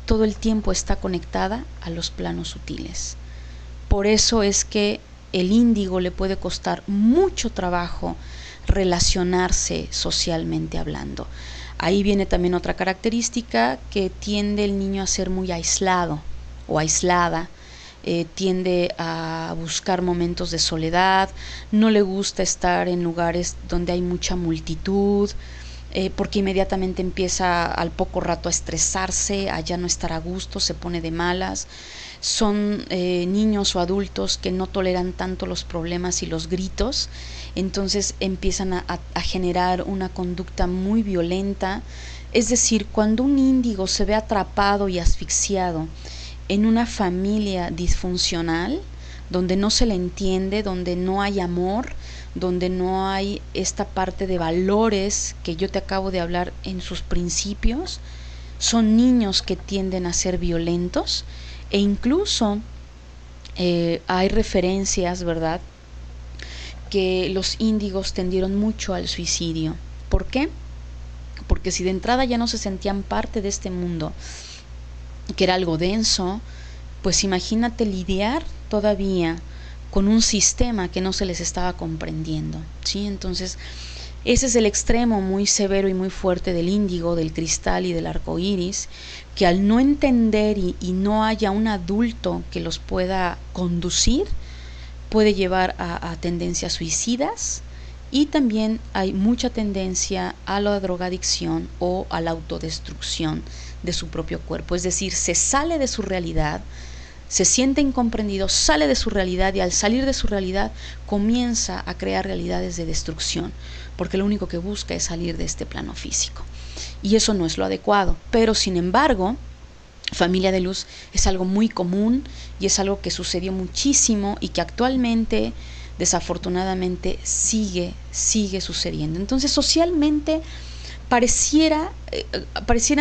todo el tiempo está conectada a los planos sutiles. Por eso es que el índigo le puede costar mucho trabajo relacionarse socialmente hablando. Ahí viene también otra característica, que tiende el niño a ser muy aislado o aislada, tiende a buscar momentos de soledad, no le gusta estar en lugares donde hay mucha multitud, porque inmediatamente empieza al poco rato a estresarse, a ya no estar a gusto, se pone de malas. Son niños o adultos que no toleran tanto los problemas y los gritos, entonces empiezan a generar una conducta muy violenta. Es decir, cuando un índigo se ve atrapado y asfixiado en una familia disfuncional, donde no se le entiende, donde no hay amor, donde no hay esta parte de valores que yo te acabo de hablar en sus principios, son niños que tienden a ser violentos. E incluso hay referencias, ¿verdad?, que los índigos tendieron mucho al suicidio. ¿Por qué? Porque si de entrada ya no se sentían parte de este mundo, que era algo denso, pues imagínate lidiar todavía con un sistema que no se les estaba comprendiendo, ¿sí? Entonces, ese es el extremo muy severo y muy fuerte del índigo, del cristal y del arco iris, que al no entender y no haya un adulto que los pueda conducir, puede llevar a tendencias suicidas, y también hay mucha tendencia a la drogadicción o a la autodestrucción de su propio cuerpo. Es decir, se sale de su realidad, se siente incomprendido, sale de su realidad, y al salir de su realidad comienza a crear realidades de destrucción, porque lo único que busca es salir de este plano físico, y eso no es lo adecuado. Pero sin embargo, familia de luz, es algo muy común y es algo que sucedió muchísimo y que actualmente desafortunadamente sigue sucediendo. Entonces, socialmente parecieran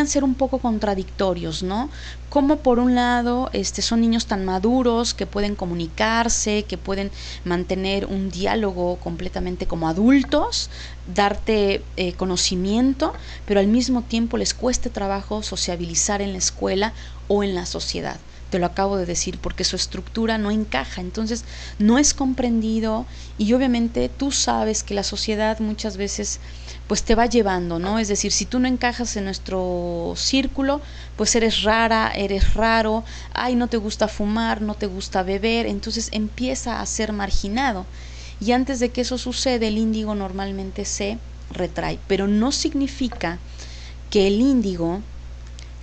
ser un poco contradictorios, ¿no? Como por un lado son niños tan maduros que pueden comunicarse, que pueden mantener un diálogo completamente como adultos, darte conocimiento, pero al mismo tiempo les cueste trabajo sociabilizar en la escuela o en la sociedad. Te lo acabo de decir, porque su estructura no encaja, entonces no es comprendido, y obviamente tú sabes que la sociedad muchas veces pues te va llevando, ¿no? Es decir, si tú no encajas en nuestro círculo, pues eres rara, eres raro, ay, no te gusta fumar, no te gusta beber, entonces empieza a ser marginado. Y antes de que eso suceda, el índigo normalmente se retrae, pero no significa que el índigo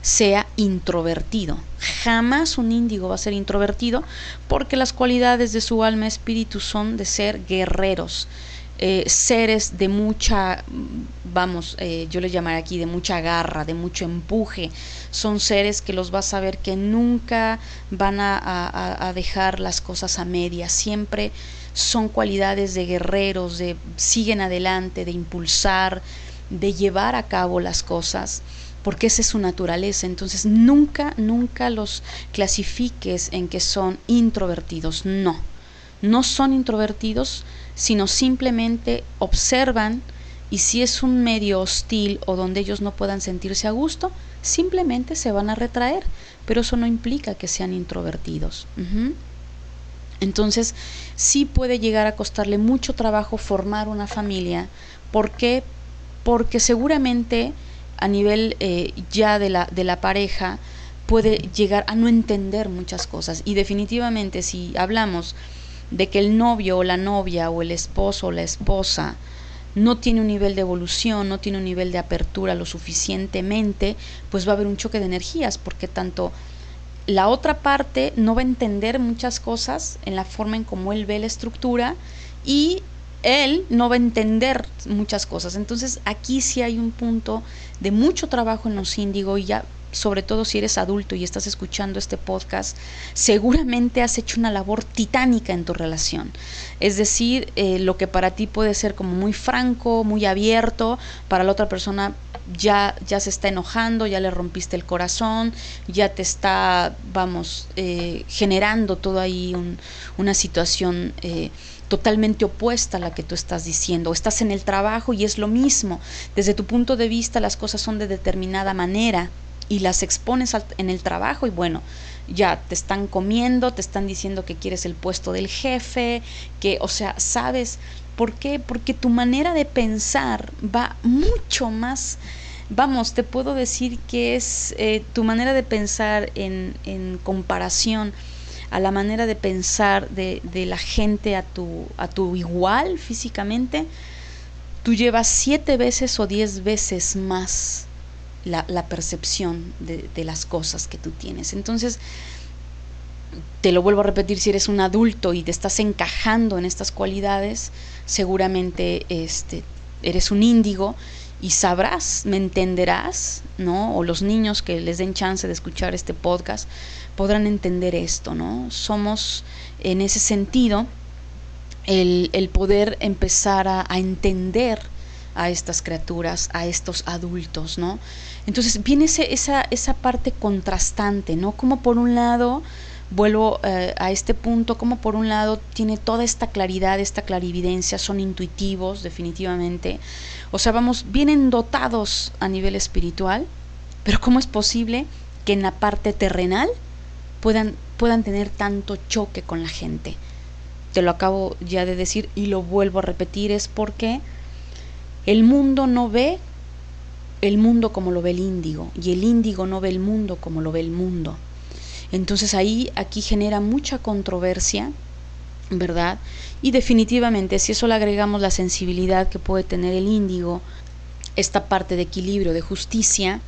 sea introvertido. Jamás un índigo va a ser introvertido, porque las cualidades de su alma espíritu son de ser guerreros, seres de mucha, yo les llamaré aquí de mucha garra, de mucho empuje. Son seres que los vas a ver que nunca van a dejar las cosas a medias, siempre son cualidades de guerreros, de siguen adelante, de impulsar, de llevar a cabo las cosas, porque esa es su naturaleza. Entonces nunca los clasifiques en que son introvertidos. No son introvertidos, sino simplemente observan, y si es un medio hostil o donde ellos no puedan sentirse a gusto, simplemente se van a retraer, pero eso no implica que sean introvertidos. Entonces sí puede llegar a costarle mucho trabajo formar una familia. ¿Por qué? Porque seguramente a nivel ya de la pareja puede llegar a no entender muchas cosas, y definitivamente si hablamos de que el novio o la novia o el esposo o la esposa no tiene un nivel de evolución, no tiene un nivel de apertura lo suficientemente, pues va a haber un choque de energías, porque tanto la otra parte no va a entender muchas cosas en la forma en cómo él ve la estructura, y él no va a entender muchas cosas. Entonces aquí sí hay un punto de mucho trabajo en los índigo, y ya sobre todo si eres adulto y estás escuchando este podcast, seguramente has hecho una labor titánica en tu relación. Es decir, lo que para ti puede ser como muy franco, muy abierto, para la otra persona ya se está enojando, ya le rompiste el corazón, ya te está, generando todo ahí una situación totalmente opuesta a la que tú estás diciendo. O estás en el trabajo y es lo mismo. Desde tu punto de vista las cosas son de determinada manera y las expones en el trabajo, y bueno, ya te están comiendo, te están diciendo que quieres el puesto del jefe, que, o sea, ¿sabes por qué? Porque tu manera de pensar va mucho más, te puedo decir que es tu manera de pensar en comparación a la manera de pensar de la gente a tu igual físicamente. Tú llevas 7 veces o 10 veces más la percepción de las cosas que tú tienes. Entonces, te lo vuelvo a repetir, si eres un adulto y te estás encajando en estas cualidades, seguramente eres un índigo, y sabrás, me entenderás, ¿no? O los niños que les den chance de escuchar este podcast podrán entender esto, ¿no? Somos, en ese sentido, el poder empezar a entender a estas criaturas, a estos adultos, ¿no? Entonces viene esa parte contrastante, ¿no? Como por un lado, vuelvo a este punto, como por un lado tiene toda esta claridad, esta clarividencia, son intuitivos definitivamente, o sea, vienen dotados a nivel espiritual, pero ¿cómo es posible que en la parte terrenal puedan tener tanto choque con la gente? Te lo acabo ya de decir y lo vuelvo a repetir, es porque el mundo no ve el mundo como lo ve el índigo, y el índigo no ve el mundo como lo ve el mundo. Entonces aquí genera mucha controversia, ¿verdad? Y definitivamente, si eso le agregamos la sensibilidad que puede tener el índigo, esta parte de equilibrio, de justicia,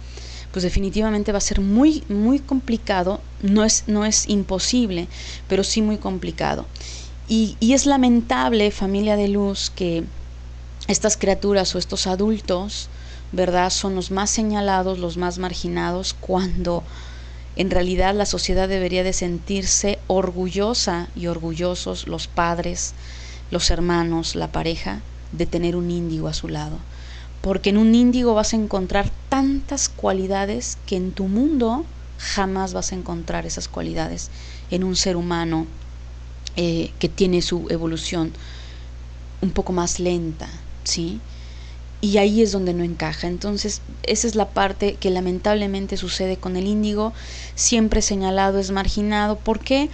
pues definitivamente va a ser muy, muy complicado. No es imposible, pero sí muy complicado. Y es lamentable, familia de luz, que estas criaturas o estos adultos, ¿verdad?, son los más señalados, los más marginados, cuando en realidad la sociedad debería de sentirse orgullosa y orgullosos, los padres, los hermanos, la pareja, de tener un índigo a su lado. porque en un índigo vas a encontrar tantas cualidades que en tu mundo jamás vas a encontrar esas cualidades en un ser humano que tiene su evolución un poco más lenta, ¿sí? Y ahí es donde no encaja. Entonces esa es la parte que lamentablemente sucede con el índigo, siempre señalado, es marginado. ¿Por qué?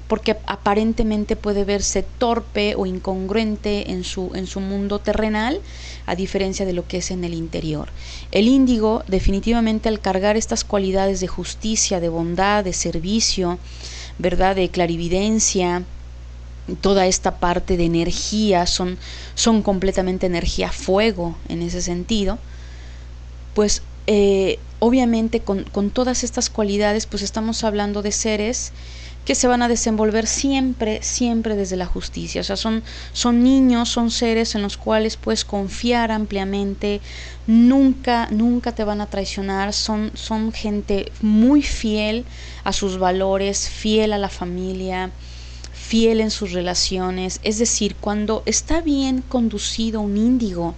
Porque aparentemente puede verse torpe o incongruente en su mundo terrenal, a diferencia de lo que es en el interior. El índigo definitivamente, al cargar estas cualidades de justicia, de bondad, de servicio, ¿verdad?, de clarividencia, toda esta parte de energía, son completamente energía fuego en ese sentido, pues obviamente con todas estas cualidades pues estamos hablando de seres que se van a desenvolver siempre desde la justicia. O sea, son niños, son seres en los cuales puedes confiar ampliamente, nunca te van a traicionar, son gente muy fiel a sus valores, fiel a la familia, fiel en sus relaciones. Es decir, cuando está bien conducido un índigo,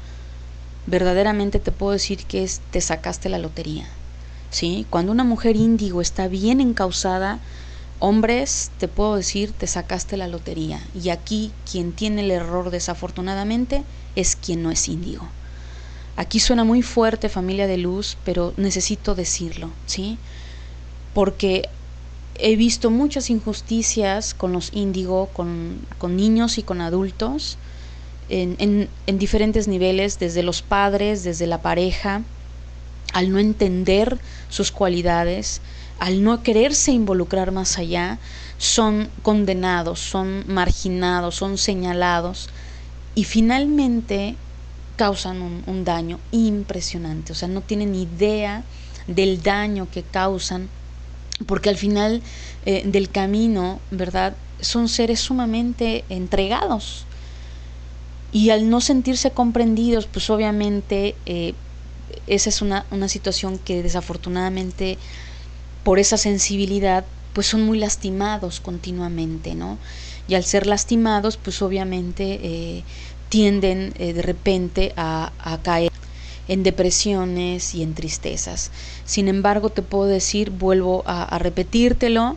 verdaderamente te puedo decir que te sacaste la lotería, ¿sí? Cuando una mujer índigo está bien encausada, hombres, te puedo decir, te sacaste la lotería. Y aquí quien tiene el error, desafortunadamente, es quien no es índigo. Aquí suena muy fuerte, familia de luz, pero necesito decirlo, ¿sí? Porque he visto muchas injusticias con los índigo, con niños y con adultos, en diferentes niveles, desde los padres, desde la pareja, al no entender sus cualidades, al no quererse involucrar más allá, son condenados, son marginados, son señalados y finalmente causan un daño impresionante. O sea, no tienen idea del daño que causan, porque al final del camino, ¿verdad?, son seres sumamente entregados, y al no sentirse comprendidos, pues obviamente esa es una situación que desafortunadamente, por esa sensibilidad, pues son muy lastimados continuamente, ¿no? Y al ser lastimados, pues obviamente tienden de repente a caer en depresiones y en tristezas. Sin embargo, te puedo decir, vuelvo a repetírtelo,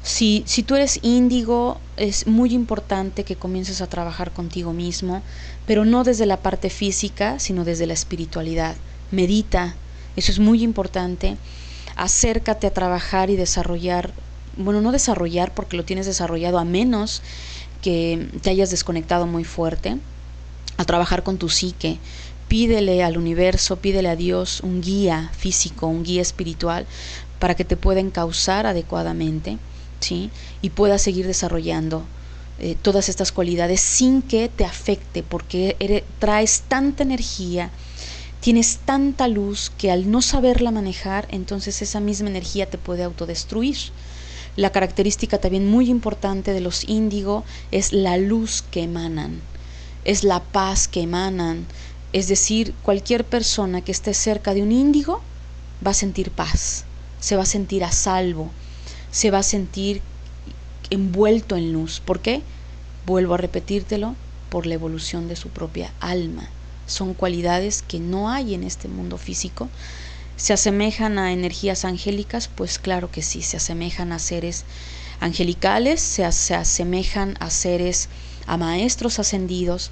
si tú eres índigo, es muy importante que comiences a trabajar contigo mismo, pero no desde la parte física, sino desde la espiritualidad. Medita, eso es muy importante. Acércate a trabajar y desarrollar, bueno, no desarrollar porque lo tienes desarrollado, a menos que te hayas desconectado muy fuerte, a trabajar con tu psique. Pídele al universo, pídele a Dios un guía físico, un guía espiritual, para que te pueda encauzar adecuadamente, ¿sí? Y puedas seguir desarrollando todas estas cualidades sin que te afecte, porque traes tanta energía, tienes tanta luz, que al no saberla manejar, entonces esa misma energía te puede autodestruir. La característica también muy importante de los índigo es la luz que emanan, es la paz que emanan. Es decir, cualquier persona que esté cerca de un índigo va a sentir paz, se va a sentir a salvo, se va a sentir envuelto en luz. ¿Por qué? Vuelvo a repetírtelo, por la evolución de su propia alma. Son cualidades que no hay en este mundo físico. ¿Se asemejan a energías angélicas? Pues claro que sí, se asemejan a seres angelicales, se asemejan a seres, a maestros ascendidos.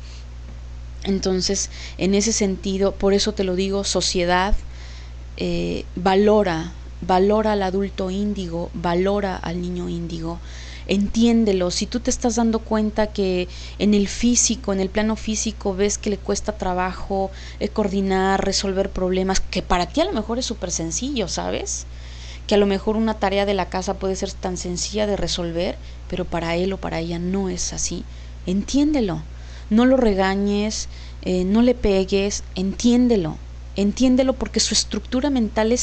Entonces, en ese sentido, por eso te lo digo, sociedad, valora al adulto índigo, valora al niño índigo, entiéndelo. Si tú te estás dando cuenta que en el físico, en el plano físico, ves que le cuesta trabajo coordinar, resolver problemas, que para ti a lo mejor es súper sencillo, ¿sabes? Que a lo mejor una tarea de la casa puede ser tan sencilla de resolver, pero para él o para ella no es así. Entiéndelo. No lo regañes, no le pegues, entiéndelo porque su estructura mental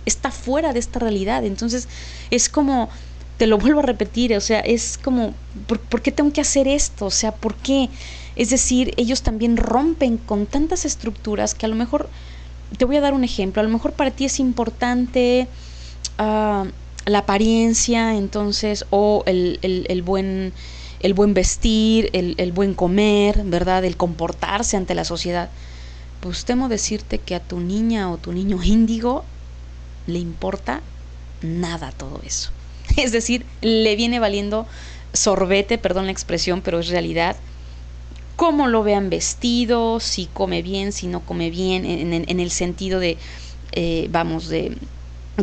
está fuera de esta realidad. Entonces es como, te lo vuelvo a repetir, o sea, es como, ¿por qué tengo que hacer esto? O sea, ¿por qué? Es decir, ellos también rompen con tantas estructuras que a lo mejor, te voy a dar un ejemplo, a lo mejor para ti es importante la apariencia, entonces, o el buen vestir, el buen comer, ¿verdad?, el comportarse ante la sociedad. pues temo decirte que a tu niña o tu niño índigo le importa nada todo eso. Es decir, le viene valiendo sorbete, perdón la expresión, pero es realidad, cómo lo vean vestido, si come bien, si no come bien, en el sentido de, de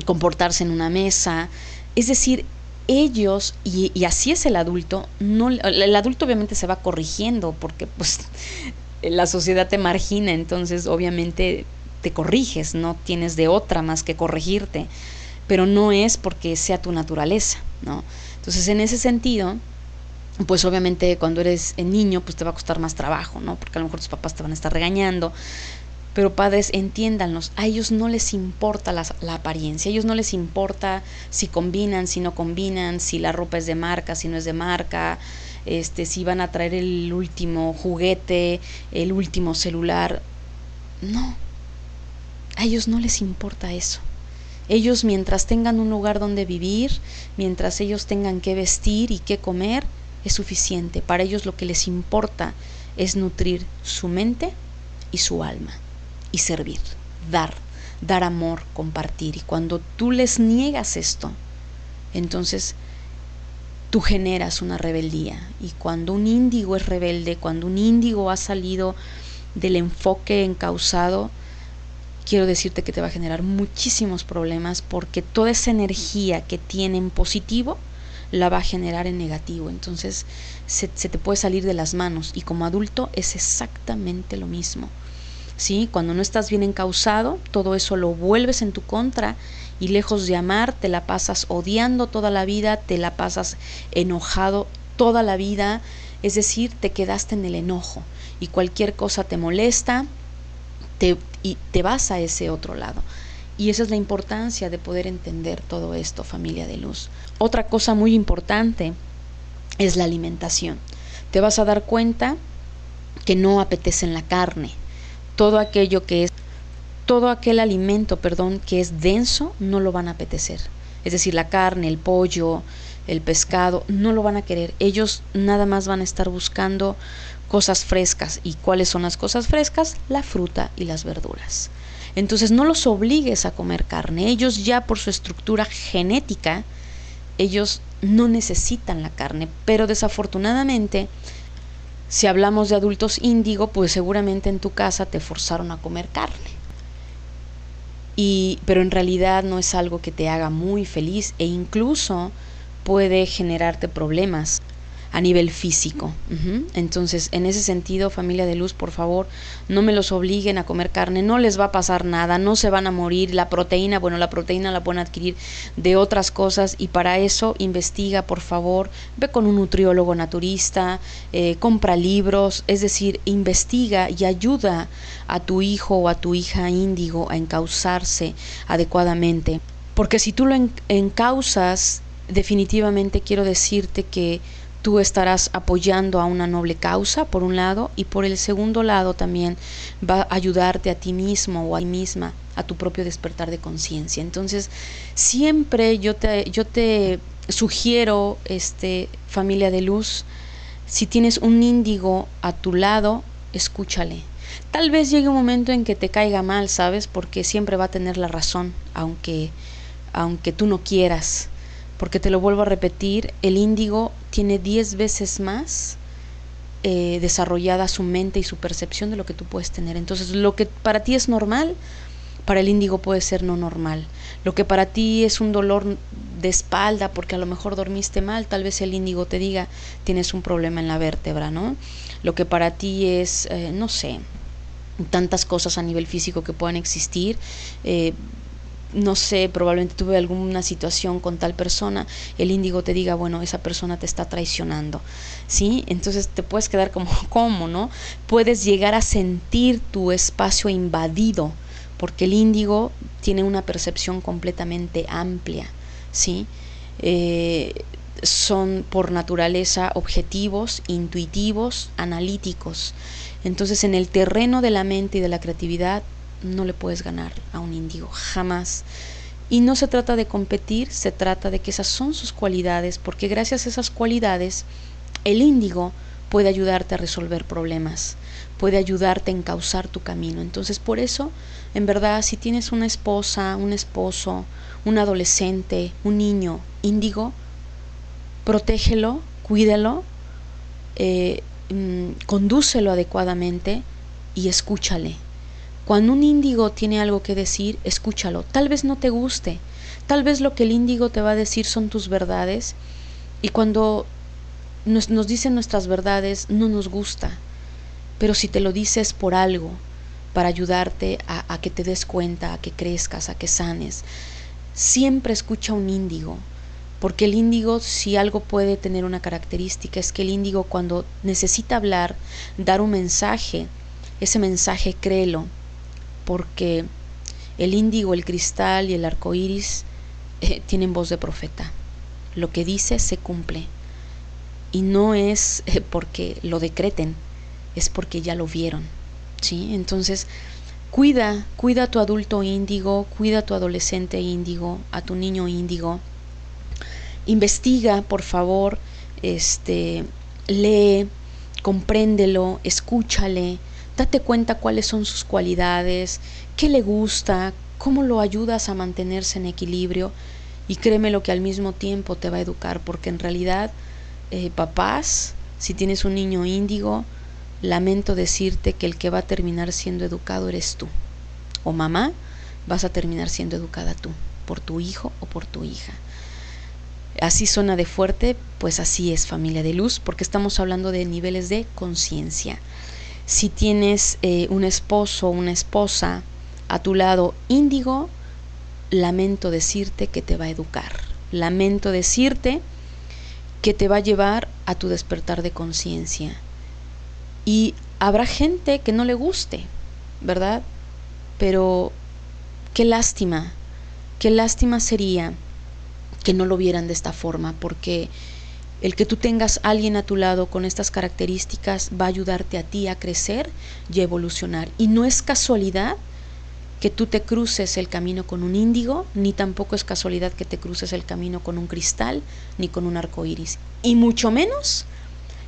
comportarse en una mesa. Es decir, ellos, y así es el adulto, el adulto obviamente se va corrigiendo porque pues la sociedad te margina, entonces obviamente te corriges, no tienes de otra más que corregirte, pero no es porque sea tu naturaleza, ¿no? Entonces en ese sentido, pues obviamente cuando eres niño pues te va a costar más trabajo, ¿no? Porque a lo mejor tus papás te van a estar regañando, pero padres, entiéndanlos, a ellos no les importa la apariencia, a ellos no les importa si combinan, si no combinan, si la ropa es de marca, si no es de marca, si van a traer el último juguete, el último celular. No, a ellos no les importa eso. Ellos, mientras tengan un lugar donde vivir, mientras ellos tengan que vestir y qué comer, es suficiente. Para ellos lo que les importa es nutrir su mente y su alma y servir, dar amor, compartir. Y cuando tú les niegas esto, entonces tú generas una rebeldía. Y cuando un índigo es rebelde, cuando un índigo ha salido del enfoque encauzado, quiero decirte que te va a generar muchísimos problemas, porque toda esa energía que tiene en positivo la va a generar en negativo. Entonces se te puede salir de las manos, y como adulto es exactamente lo mismo, ¿sí? Cuando no estás bien encauzado, todo eso lo vuelves en tu contra, y lejos de amar, te la pasas odiando toda la vida, te la pasas enojado toda la vida. Es decir, te quedaste en el enojo, y cualquier cosa te molesta, y te vas a ese otro lado. Y esa es la importancia de poder entender todo esto, familia de luz. Otra cosa muy importante es la alimentación. Te vas a dar cuenta que no apetece en la carne. Todo aquel alimento, que es denso, no lo van a apetecer. Es decir, la carne, el pollo, el pescado, no lo van a querer. Ellos nada más van a estar buscando cosas frescas. ¿Y cuáles son las cosas frescas? La fruta y las verduras. Entonces no los obligues a comer carne. Ellos ya por su estructura genética, ellos no necesitan la carne, pero desafortunadamente, si hablamos de adultos índigo, pues seguramente en tu casa te forzaron a comer carne. Pero en realidad no es algo que te haga muy feliz, e incluso puede generarte problemas a nivel físico. Entonces, en ese sentido, familia de luz, por favor, no me los obliguen a comer carne, no les va a pasar nada, no se van a morir. La proteína la pueden adquirir de otras cosas, y para eso investiga, por favor, ve con un nutriólogo naturista, compra libros, es decir, investiga y ayuda a tu hijo o a tu hija índigo a encauzarse adecuadamente. Porque si tú lo encauzas, definitivamente quiero decirte que tú estarás apoyando a una noble causa, por un lado, y por el segundo lado también va a ayudarte a ti mismo o a ti misma, a tu propio despertar de conciencia. Entonces, siempre yo te sugiero, familia de luz, si tienes un índigo a tu lado, escúchale. Tal vez llegue un momento en que te caiga mal, ¿sabes? Porque siempre va a tener la razón, aunque tú no quieras. Porque te lo vuelvo a repetir, el índigo tiene 10 veces más desarrollada su mente y su percepción de lo que tú puedes tener. Entonces, lo que para ti es normal, para el índigo puede ser no normal. Lo que para ti es un dolor de espalda porque a lo mejor dormiste mal, tal vez el índigo te diga, tienes un problema en la vértebra, ¿no? Lo que para ti es, no sé, tantas cosas a nivel físico que puedan existir, no sé, probablemente tuve alguna situación con tal persona, el índigo te diga, bueno, esa persona te está traicionando, ¿sí? Entonces te puedes quedar como, ¿cómo, no? Puedes llegar a sentir tu espacio invadido, porque el índigo tiene una percepción completamente amplia, ¿sí? Son por naturaleza objetivos, intuitivos, analíticos. Entonces, en el terreno de la mente y de la creatividad, no le puedes ganar a un índigo, jamás. Y no se trata de competir, se trata de que esas son sus cualidades, porque gracias a esas cualidades el índigo puede ayudarte a resolver problemas, puede ayudarte a encauzar tu camino. Entonces, por eso, en verdad, si tienes una esposa, un esposo, un adolescente, un niño índigo, protégelo, cuídalo, condúcelo adecuadamente y escúchale. Cuando un índigo tiene algo que decir, escúchalo. Tal vez no te guste, tal vez lo que el índigo te va a decir son tus verdades, y cuando nos dicen nuestras verdades no nos gusta, pero si te lo dices por algo, para ayudarte a que te des cuenta, a que crezcas, a que sanes, siempre escucha a un índigo, porque el índigo, si algo puede tener una característica, es que el índigo, cuando necesita hablar, dar un mensaje, ese mensaje créelo, porque el índigo, el cristal y el arco iris tienen voz de profeta. Lo que dice se cumple, y no es porque lo decreten, es porque ya lo vieron, ¿sí? Entonces, cuida a tu adulto índigo, cuida a tu adolescente índigo, a tu niño índigo. Investiga, por favor, lee, compréndelo, escúchale, date cuenta cuáles son sus cualidades, qué le gusta, cómo lo ayudas a mantenerse en equilibrio, y créeme lo que al mismo tiempo te va a educar, porque en realidad, papás, si tienes un niño índigo, lamento decirte que el que va a terminar siendo educado eres tú, o mamá, vas a terminar siendo educada tú, por tu hijo o por tu hija. Así suena de fuerte, pues así es, familia de luz, porque estamos hablando de niveles de conciencia. Si tienes un esposo o una esposa a tu lado índigo, lamento decirte que te va a educar, lamento decirte que te va a llevar a tu despertar de conciencia. Y habrá gente que no le guste, ¿verdad? Pero qué lástima sería que no lo vieran de esta forma, porque el que tú tengas a alguien a tu lado con estas características va a ayudarte a ti a crecer y a evolucionar. Y no es casualidad que tú te cruces el camino con un índigo, ni tampoco es casualidad que te cruces el camino con un cristal, ni con un arco iris. Y mucho menos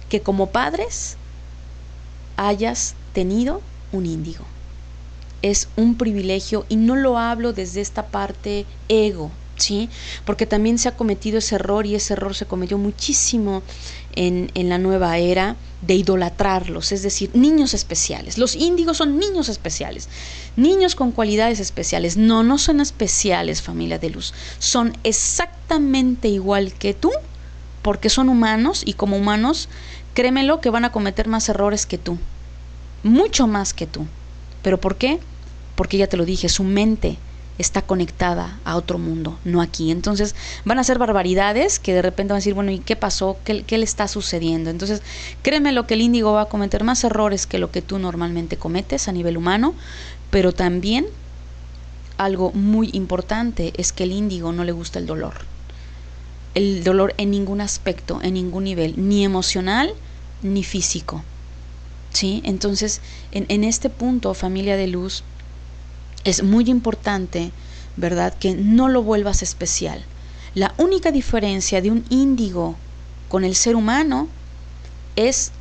que como padres hayas tenido un índigo. Es un privilegio, y no lo hablo desde esta parte ego, ¿sí? Porque también se ha cometido ese error, y ese error se cometió muchísimo en la nueva era, de idolatrarlos, es decir, niños especiales. Los índigos son niños especiales, niños con cualidades especiales. No son especiales, familia de luz, son exactamente igual que tú, porque son humanos, y como humanos, créemelo que van a cometer más errores que tú, mucho más que tú. ¿Pero por qué? Porque ya te lo dije, su mente está conectada a otro mundo, no aquí. Entonces van a hacer barbaridades que de repente van a decir, bueno, ¿y qué pasó? ¿Qué le está sucediendo? Entonces, créeme lo que el índigo va a cometer más errores que lo que tú normalmente cometes a nivel humano, pero también algo muy importante es que el índigo no le gusta el dolor. El dolor en ningún aspecto, en ningún nivel, ni emocional ni físico, ¿sí? Entonces, en este punto, familia de luz, es muy importante, ¿verdad?, que no lo vuelvas especial. La única diferencia de un índigo con el ser humano es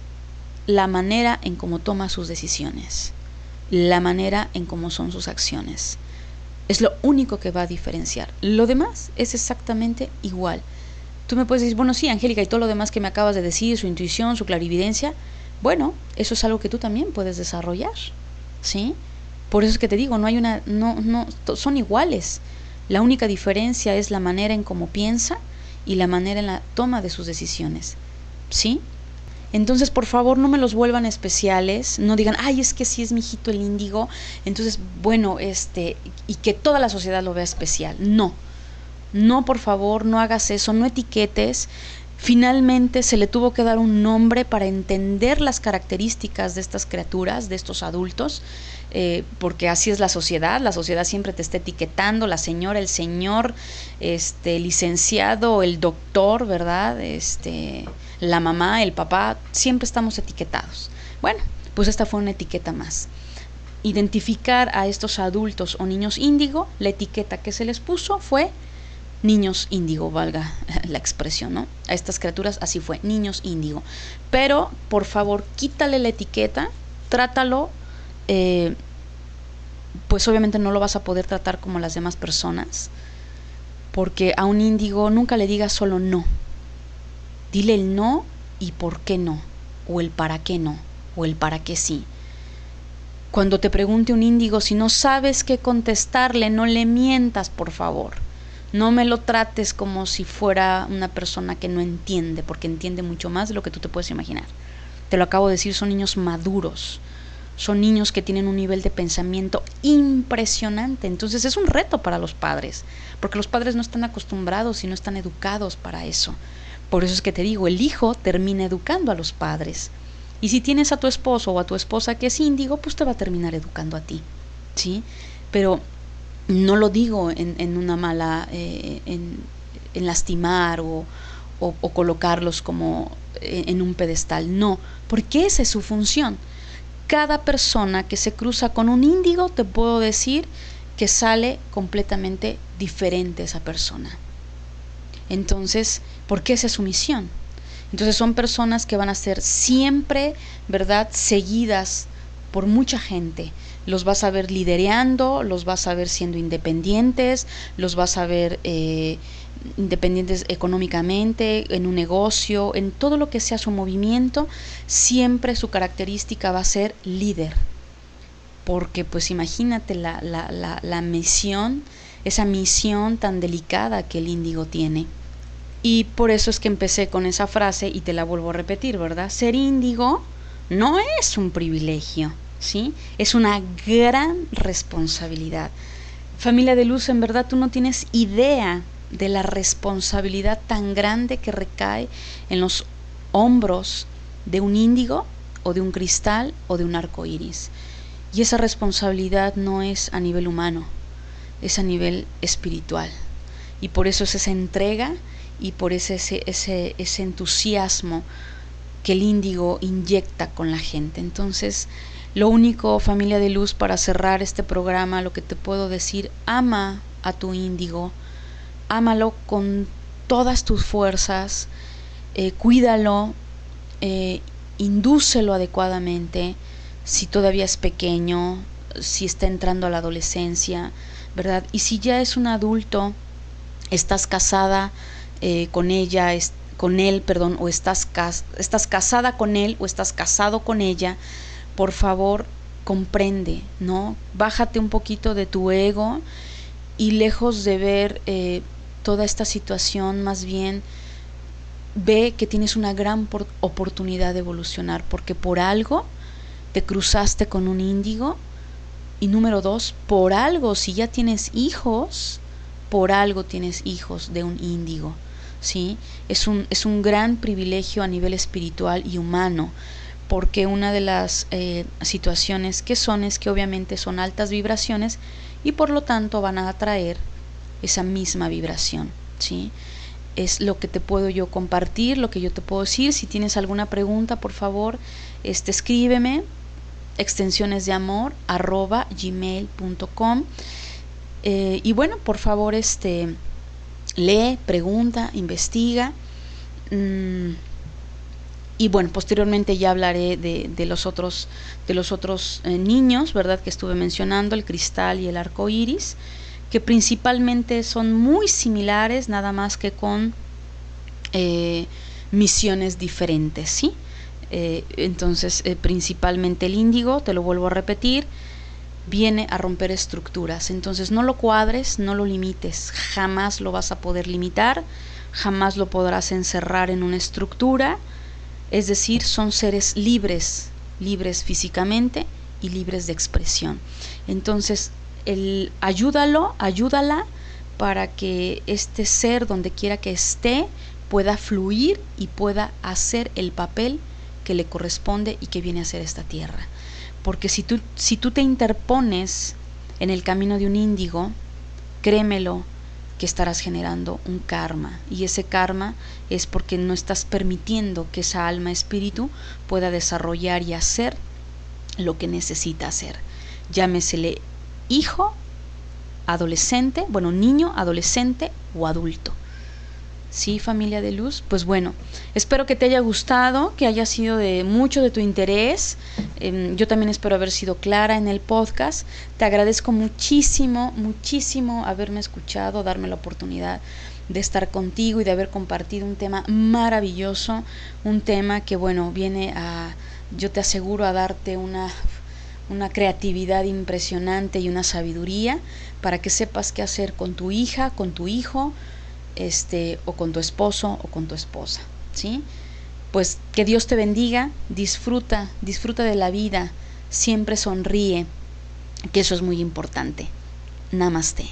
la manera en cómo toma sus decisiones, la manera en cómo son sus acciones. Es lo único que va a diferenciar. Lo demás es exactamente igual. Tú me puedes decir, bueno, sí, Angélica, y todo lo demás que me acabas de decir, su intuición, su clarividencia, bueno, eso es algo que tú también puedes desarrollar, ¿sí? Por eso es que te digo, son iguales. La única diferencia es la manera en cómo piensa y la manera en la toma de sus decisiones, ¿sí? Entonces, por favor, no me los vuelvan especiales, no digan, ay, es que sí es mi hijito el índigo, entonces, bueno, y que toda la sociedad lo vea especial. No, por favor, no hagas eso, no etiquetes. Finalmente se le tuvo que dar un nombre para entender las características de estas criaturas, de estos adultos, porque así es la sociedad siempre te está etiquetando, la señora, el señor, licenciado, el doctor, ¿verdad? La mamá, el papá, siempre estamos etiquetados. Bueno, pues esta fue una etiqueta más. Identificar a estos adultos o niños índigo, la etiqueta que se les puso fue niños índigo, valga la expresión, ¿no? A estas criaturas así fue, niños índigo. Pero, por favor, quítale la etiqueta, trátalo, pues obviamente no lo vas a poder tratar como las demás personas, porque a un índigo nunca le digas solo no. Dile el no y por qué no, o el para qué no, o el para qué sí. Cuando te pregunte un índigo, si no sabes qué contestarle, no le mientas, por favor. No me lo trates como si fuera una persona que no entiende, porque entiende mucho más de lo que tú te puedes imaginar. Te lo acabo de decir, son niños maduros, son niños que tienen un nivel de pensamiento impresionante. Entonces es un reto para los padres, porque los padres no están acostumbrados y no están educados para eso. Por eso es que te digo, el hijo termina educando a los padres. Y si tienes a tu esposo o a tu esposa que es índigo, pues te va a terminar educando a ti, ¿sí? Pero no lo digo en una mala, en lastimar o colocarlos como en un pedestal, no, porque esa es su función. Cada persona que se cruza con un índigo, te puedo decir que sale completamente diferente esa persona. Entonces, porque esa es su misión. Entonces son personas que van a ser siempre, ¿verdad?, seguidas por mucha gente. Los vas a ver lidereando, los vas a ver siendo independientes, los vas a ver independientes económicamente, en un negocio, en todo lo que sea su movimiento. Siempre su característica va a ser líder. Porque pues imagínate la misión, esa misión tan delicada que el índigo tiene. Y por eso es que empecé con esa frase y te la vuelvo a repetir, ¿verdad? Ser índigo no es un privilegio, ¿sí? Es una gran responsabilidad. Familia de luz, en verdad tú no tienes idea de la responsabilidad tan grande que recae en los hombros de un índigo o de un cristal o de un arco iris. Y esa responsabilidad no es a nivel humano, es a nivel espiritual. Y por eso es esa entrega y por ese entusiasmo que el índigo inyecta con la gente. Entonces, lo único, familia de luz, para cerrar este programa, lo que te puedo decir, ama a tu índigo, ámalo con todas tus fuerzas, cuídalo, indúcelo adecuadamente, si todavía es pequeño, si está entrando a la adolescencia, ¿verdad? Y si ya es un adulto, estás casada con ella, con él, perdón, o estás casada con él o estás casado con ella, por favor, comprende, ¿no? Bájate un poquito de tu ego y lejos de ver toda esta situación, más bien ve que tienes una gran oportunidad de evolucionar, porque por algo te cruzaste con un índigo. Y número 2, por algo, si ya tienes hijos, por algo tienes hijos de un índigo, ¿sí? Es un gran privilegio a nivel espiritual y humano, porque una de las situaciones que son es que obviamente son altas vibraciones y por lo tanto van a atraer esa misma vibración, ¿sí? Es lo que te puedo yo compartir, lo que yo te puedo decir. Si tienes alguna pregunta, por favor, escríbeme, extensionesdeamor@gmail.com. Y bueno, por favor, lee, pregunta, investiga. Y bueno, posteriormente ya hablaré de los otros niños, ¿verdad?, que estuve mencionando, el cristal y el arco iris, que principalmente son muy similares, nada más que con misiones diferentes, ¿sí? Entonces, principalmente el índigo, te lo vuelvo a repetir, viene a romper estructuras. Entonces no lo cuadres, no lo limites, jamás lo vas a poder limitar, jamás lo podrás encerrar en una estructura. Es decir, son seres libres físicamente y libres de expresión. Entonces, ayúdala para que este ser, donde quiera que esté, pueda fluir y pueda hacer el papel que le corresponde y que viene a hacer esta tierra. Porque si tú te interpones en el camino de un índigo, créemelo que estarás generando un karma, y ese karma es porque no estás permitiendo que esa alma espíritu pueda desarrollar y hacer lo que necesita hacer. Llámesele hijo, adolescente, bueno, niño, adolescente o adulto. Sí, familia de luz, pues bueno, espero que te haya gustado, que haya sido de mucho de tu interés. Yo también espero haber sido clara en el podcast. Te agradezco muchísimo, muchísimo haberme escuchado, darme la oportunidad de estar contigo y de haber compartido un tema maravilloso, un tema que, bueno, viene a, yo te aseguro, a darte una creatividad impresionante y una sabiduría para que sepas qué hacer con tu hija, con tu hijo, o con tu esposo o con tu esposa, ¿sí? Pues que Dios te bendiga, disfruta de la vida, siempre sonríe, que eso es muy importante. Namaste.